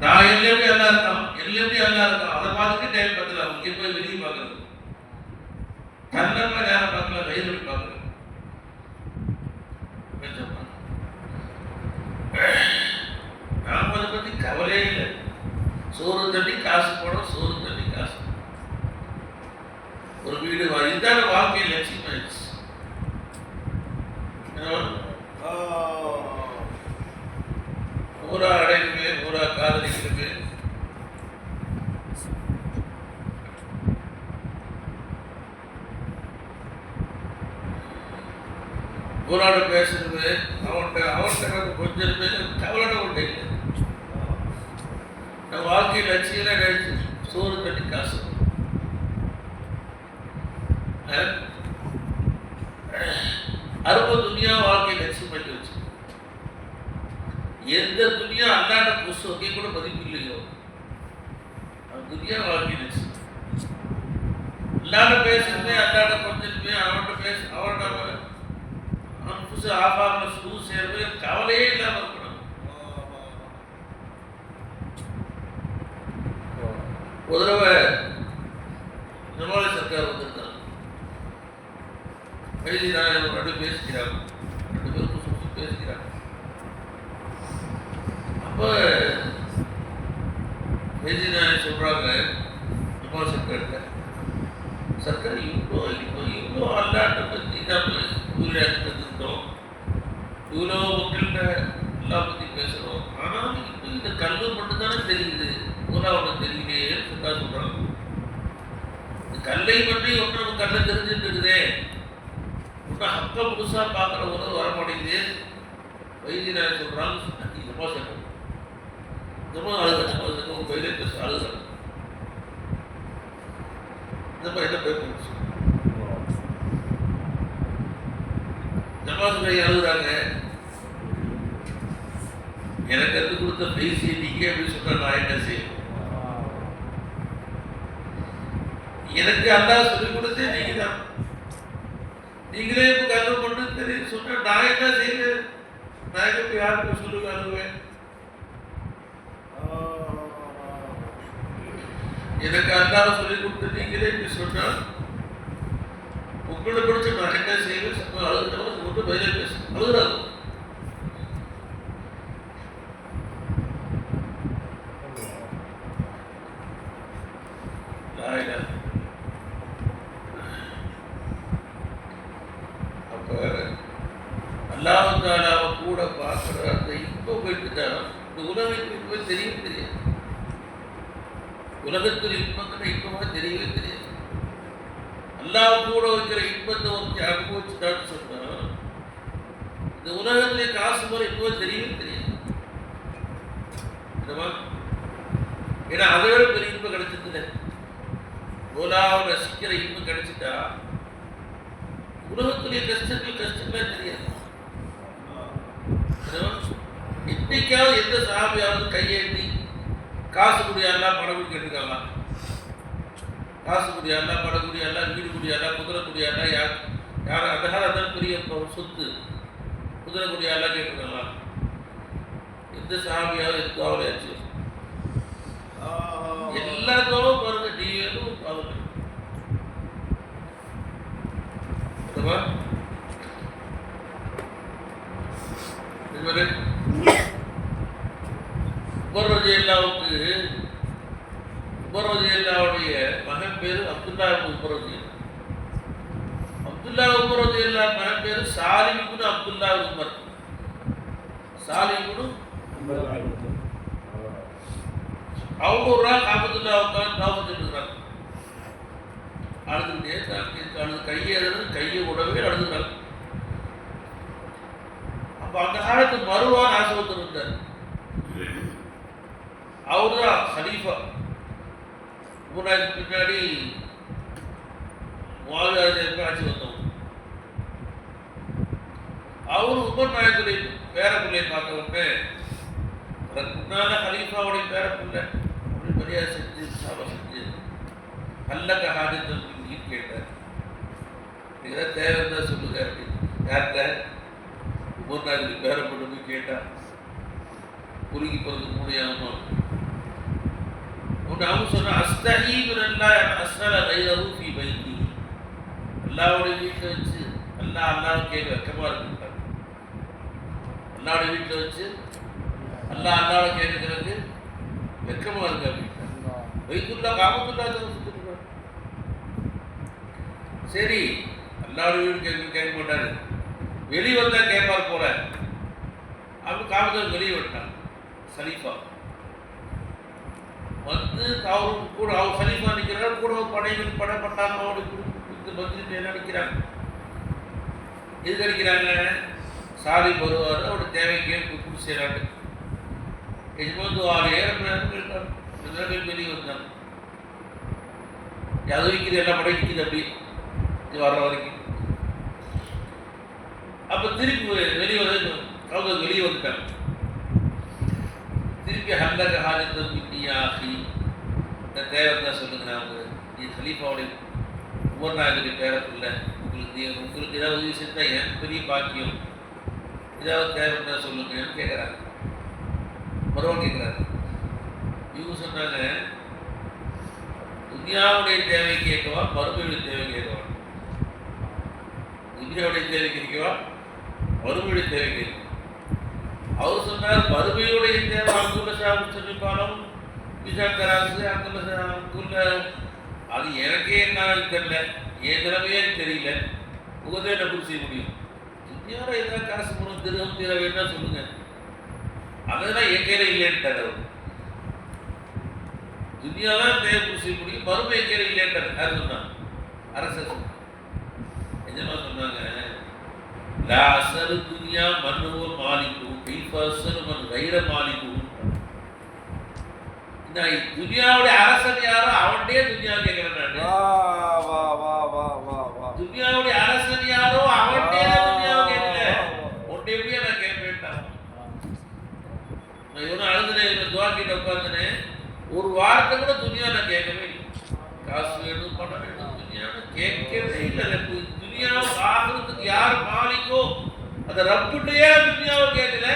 நான் எல்லாமே எல்லாம் இருக்கான், எல்லாமே எல்லாம் இருக்கான். அதை பார்த்துட்டு டைம் பார்த்துல அவங்க போய் வெளியே பார்க்கறது, கண்ணப்ப நேரம் பார்க்கல, ரயில் பார்க்கறது. நாம அதை பத்தி கவலையே இல்லை. சோறு தண்ணி காசு போடும், சோறு தண்ணி காசு, ஒரு வீடு இதுதான வாழ்க்கை லட்சியம் ஆயிடுச்சு. ஊரா அடையுமே, ஊரா காதலிக்கிறது, ஊராட பேசுறது, அவன்கிட்ட கொஞ்சம் கவலை ஒன்று இல்லை. நம்ம வாழ்க்கை லட்சியம் கழிச்சு சோறு தண்ணி காசு. அறுபது துணியா வாழ்க்கை லட்சியம் பண்ணி வச்சு எந்த துணியா அல்லாட்ட புஸ்தகத்தை கூட மதிப்பு இல்லையோ துணியா வாழ்க்கை லட்சியம். அல்லாட்ட பேசுறதுமே, அல்லாட்ட கொஞ்சமே, அவன்கிட்ட பேச அவன் நம்ம புதுசு ஆபாமல் புது சேர்ந்து கவலையே இல்லாம இருக்கணும். ஒரு தடவை நிர்மலா சர்க்கார் வந்திருந்தாங்க. வைத்தி நாயகம் ரெண்டு பேசுகிறாங்க, ரெண்டு பேருக்கும் சுற்றி பேசுகிறாங்க. அப்போ வைத்தி நாயகம் சொல்றாங்க நிர்மலா சர்க்கார்கிட்ட, சர்க்கார் இவ்வளோ அல்லாட்ட பற்றி நம்ம உயிரிழந்துட்டோம், இவ்வளோ மக்கள்கிட்ட எல்லா பற்றி பேசுகிறோம், ஆனால் இப்போ இந்த கல்லு மட்டும்தானே தெரியுது, ஊரா ஒன்று தெரியலையே சர்க்கார் சொல்கிறாங்க. இந்த கல்லை பற்றி ஒன்று நம்ம கல்லை தெரிஞ்சுட்டு இருக்குதே, ஒன்றும் ஹக்க புதுசாக பார்க்குற உணவு வர மாட்டேங்குது. வைத்திய நாயகம் சொல்கிறாங்க, இந்த மோசம் இந்த அழுக ஒரு பயிலே பேச அழுகிறாங்க. இந்த மாதிரி என்ன பேர் போச்சு ஜமாத் கை அழுகுறாங்க. எனக்கு கற்றுக் கொடுத்த பேசி நீங்க அப்படின்னு சொன்னா நான் என்ன செய்யணும்? எனக்கு அல்லாஹ் சொல்லிக் கொடுத்தே நீங்க தான், நீங்களே இப்போ கல்வி பண்ணு தெரியும் சொன்னா நான் என்ன செய்வேன்? நான் இப்போ யாருக்கு சொல்லுங்க அழுவேன்? எனக்கு அல்லாஹ் சொல்லிக் கொடுத்து நீங்களே இப்படி சொன்னா உங்களை பிடிச்ச நான் என்ன செய்வேன்? அழுதுனவங்க மட்டும் பதிலே பேச அழுகுறாங்க. அப்ப அல்லாஹ் கூட பார்க்கிற அந்த இன்பம் போயிட்டுதான் இந்த உலகத்துக்கு போய் தெரியவே தெரியாது. உலகத்தில் இன்பங்கிற இன்பமாக தெரியவே தெரியாது. அல்லாஹ் கூட வைக்கிற இன்பத்தை வந்து அனுபவிச்சுட்டான்னு சொன்னா இந்த உலகத்திலே காசு முறை இப்போ தெரியவே தெரியாது. ஏன்னா அதை விட பெரிய இன்பம் கிடைச்சதுல ஓலாவை ரசிக்கிற இன்பம் கிடைச்சிட்டா உலகத்துடைய கஷ்டங்களே தெரியாது. இன்னைக்காவது எந்த சாமியாவது கையேந்தி காசு குடியாலாம் பணம் கேட்டுக்கலாம், காசு குடியாலாம் பணம் குடியாலாம் வீடு குடியாலாம் குதிரை குடியாலாம் யார் அந்த காலத்தான் பெரிய சொத்து குதிரை குடியாலாம் கேட்டுக்கலாம். எந்த சாமியாவது எந்த அவளையாச்சு எல்லாத்தோடும் பாருங்க டிவியும் பாருங்க. எல்லாவுக்கு உமர் ரலியல்லாஹுடைய மகன் பேரு அப்துல்லா இப்னு உமர் ரலியல்லாஹு. அப்துல்லா உமர் ரலியல்லாஹு மகன் பேரு சாலிம் இப்னு அப்துல்லா உமர். சாலிம் இப்னு அவங்க ஒரு நாள் காபத்துல்லா உட்காந்து காபத்துட்டு இருக்கிறாங்க. அழுது கையை உடவே அழுதுறாங்க. அப்ப அந்த காலத்து மருவான் ஆசவத்தர் இருந்தார். அவருதான் ஹலீஃபா. பின்னாடி முஆவியா ஆட்சி வந்தவங்க. அவரு உமர் நாயகத்துடைய பேர பிள்ளையை பார்த்த உடனே அதற்கு முன்னால ஹலீஃபாவுடைய பேர பிள்ளை அப்படி மரியாதை செஞ்சு சபை செஞ்சு நல்ல ஹாஜத்தை கேட்டார். ஏதாவது தேவை இருந்தா சொல்லுங்க அப்படின்னு. யார்கிட்ட? உமர் நாயகத்துடைய பேர பிள்ளை போய் கேட்டா குறுகி போறதுக்கு முடியாம அவங்க சொன்ன அஸ்தஹீ மினல்லாஹ் அஸ்அல கைரஹு ஃபீ பைத்தி. அல்லாஹ்வுடைய வீட்டில் வச்சு அல்லாஹ் கேட்க வெக்கமா இருக்குட்டாங்க. அல்லாஹ்வுடைய வீட்டில் வச்சு அல்லாஹ் கேட்கறதுக்கு வெக்கமா இருக்கு அப்படின்ட்டாங்க. பைத்துல்லா காபத்துல்லா சுத்திட்டு சரி அல்லாஹ்வுடைய வீடு கேட்க மாட்டாரு, வெளியே வந்தா கேட்பார் போல. அப்படி காபத்தில் வெளியே விட்டான் சலீஃபா வந்து அவரும் கூட அவர் சலீஃபா நிற்கிறார். கூட படைகள் பட்டாளோடு வந்து என்ன நிற்கிறாங்க. எதுக்கு அடிக்கிறாங்க? சாரி வருவார் அவருடைய தேவைக்கே கூப்பிட்டு செய்கிறாங்க. எஜமாந்து 6 நேரம் இருக்காங்க. வெளியே வந்தாங்க. அது வைக்கிறது எல்லா படம் நிற்கிது அப்படி இது வர்ற வரைக்கும். அப்போ திருப்பி வெளியே வந்து அவங்க வெளியே வந்துட்டாங்க. திருப்பி ஹல்லக ஹாஜத்தம் பின்னியாகி தேவை தான் சொல்லுங்க. அவங்க நீ ஹலீஃபாவுடைய உமர் நாயகத்துடைய பேரப்பில்ல, உங்களுக்கு ஏதாவது உதவி செஞ்சால் எனக்கு பெரிய பாக்கியம், ஏதாவது தேவை தான் சொல்லுங்கன்னு கேட்குறாங்க. மறுவன் கேட்குறாங்க. இவங்க சொன்னாங்க துன்யாவுடைய தேவை கேட்கவா மறுமையுடைய தேவை கேட்கவா? துன்யாவுடைய தேவை கேட்கவா மறுமையுடைய தேவை கேட்கவா? அவர் சொன்னார் மறுமையுடைய தேவை அங்குள்ள சொல்லிப்பாலும் விசாக்கராசு அங்குள்ள அது எனக்கே என்ன தெரியல, என் திறமையே தெரியல, உங்கள்தான் என்ன பூர்த்தி செய்ய முடியும். துன்யாவில் ஏதாவது காசு போகணும் திருகம் தீர வேணா சொல்லுங்க, அதெல்லாம் என் கையில் இல்லைன்ட்டார். அவர் துன்யாதான் தேவை பூர்த்தி செய்ய முடியும், மறுமை என் கையில் இல்லைன்ட்டார். யார் சொன்னாங்க? அரசர் சொன்னாங்க. எஜமா சொன்னாங்க லா அசரு துன்யா மன்னுவோ மாலிக்கு கைஃப அசரு மன் கைர மாலிக்கு. இந்த துன்யாவுடைய அரசன் யாரோ அவன்டே துன்யா கேட்கிறேன். துன்யாவுடைய அரசன் யாரோ அவன்டே துன்யாவை கேட்கல, ஒன்றை எப்படியா நான் கேட்பேன்ட்டான். நான் இவனும் அழுதுனேன், துவா கிட்ட உட்காந்துனேன். ஒரு வாரத்தை கூட துன்யா நான் கேட்கவே இல்லை. காசு வேணும் பணம் வேணும் துன்யான்னு கேட்கவே இல்லை. துன்யாவை ஆகிறதுக்கு யார் மாலிக்கோ அந்த ரப்புட்டையே துன்யாவை கேட்கல,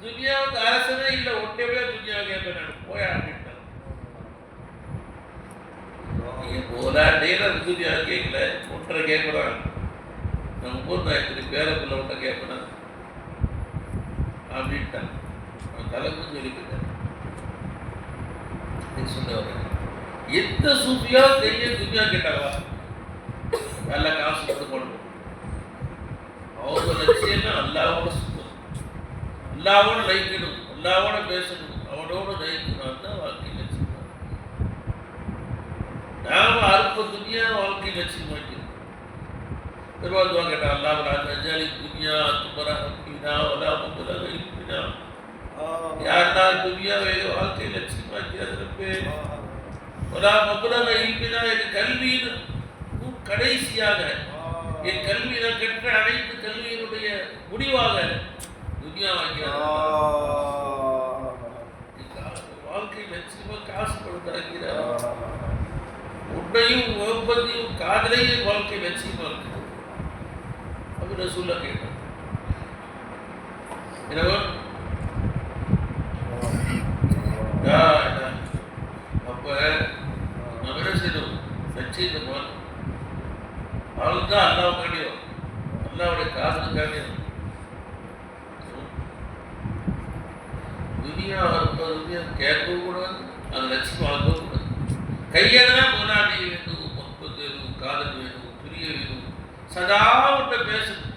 துன்யாவுக்கு அரசனே இல்லை, ஒன்றையே துன்யாவை கேட்பேன் நான் போயா அப்படின்ட்டான். நீங்க போலா நேரம் துன்யாவை கேட்கல, ஒன்றை கேட்கலாம். நான் உமர் நாயகத்துடைய பேரப்பில் ஒன்றை கேட்பேன் அப்படின்ட்டான். அவன் தலைமும் சொல்லிக்கிட்டேன். சொன்ன எந்த சூஃபியா தெரிய துன்யா கேட்டாங்களா நல்ல காசு கொடுத்து கொள்ளணும். அவங்க லட்சியம்னா அல்லாவோட சுத்தம், அல்லாவோட லைக்கணும், அல்லாவோட பேசணும், அவனோட லைக்கணும் தான் வாழ்க்கை லட்சியம். நாம அற்ப துன்யா வாழ்க்கை லட்சியம் வைக்கணும். பெருமாள் கேட்டா அல்லாஹ் அஜாலி துன்யா துமரா அப்படின்னா ஒலா முபலக இல்லா. யாருன்னா துன்யாவை வாழ்க்கை லட்சியம் வைக்கிறது ஒலா முபலக இல்லா. என் கல்வியின் கடைசியாக என் கல்வி நான் கற்ற அனைத்து கல்வியினுடைய முடிவாக துன்யா வாங்கிறார். வாழ்க்கை லட்சியமா காசு கொடுத்தாக்கிறார். உன்னையும் முகப்பத்தையும் காதலையும் வாழ்க்கை லட்சியமா இருக்கு அப்படின்னு சொல்ல கேட்டேன். அப்ப நம்ம என்ன செய்யணும்? லட்சியத்தை மாற்றணும். அவளுதான் அல்லாவுக்காண்டியும் அல்லாவுடைய காதலுக்காண்டியும் துனியா கேட்கவும் கூடாது, அது லட்சியம் ஆகவும் கூடாது. கையெழுனா போராடி வேணும், மொப்பது வேணும், காதல் வேணும், பிரிய வேணும், சதா உன்ட்ட பேசணும்.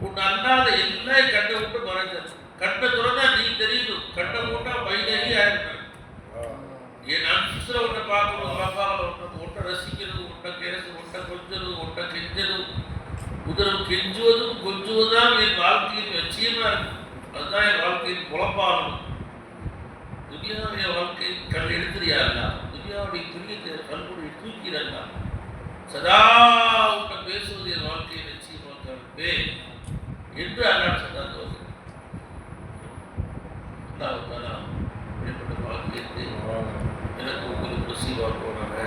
உன் அல்லாத எல்லாம் கண்ணை விட்டு மறைஞ்சிடும். கண்ணை துறந்தா நீ தெரியணும், கண்ணை மூட்டா பைதகி ஆயிருப்பேன். என் அன்சுல உன்னை பார்க்கணும், அப்பாவில் உன்னை ரசிக்கணும், உன்னை பேசணும், உன்னை கொஞ்சணும், உன்னை கெஞ்சணும். முதலும் கெஞ்சுவதும் கொஞ்சுவதுதான் என் வாழ்க்கையின் லட்சியமா இருக்கும். அதுதான் என் வாழ்க்கையின் குழப்பாகும். துனியாவுடைய வாழ்க்கை கண் எடுத்துறியாருன்னா, துனியாவுடைய பிரியத்தை கண்புடைய தூக்கிறாருன்னா, சதா உன்னை பேசுவது என் வாழ்க்கையை லட்சியமாக இருப்பேன் என்று அல்லாஹ் சொன்னார். அப்படிப்பட்ட வாழ்க்கையை எனக்கு உங்களுக்கு நசீபாக்குவாங்க.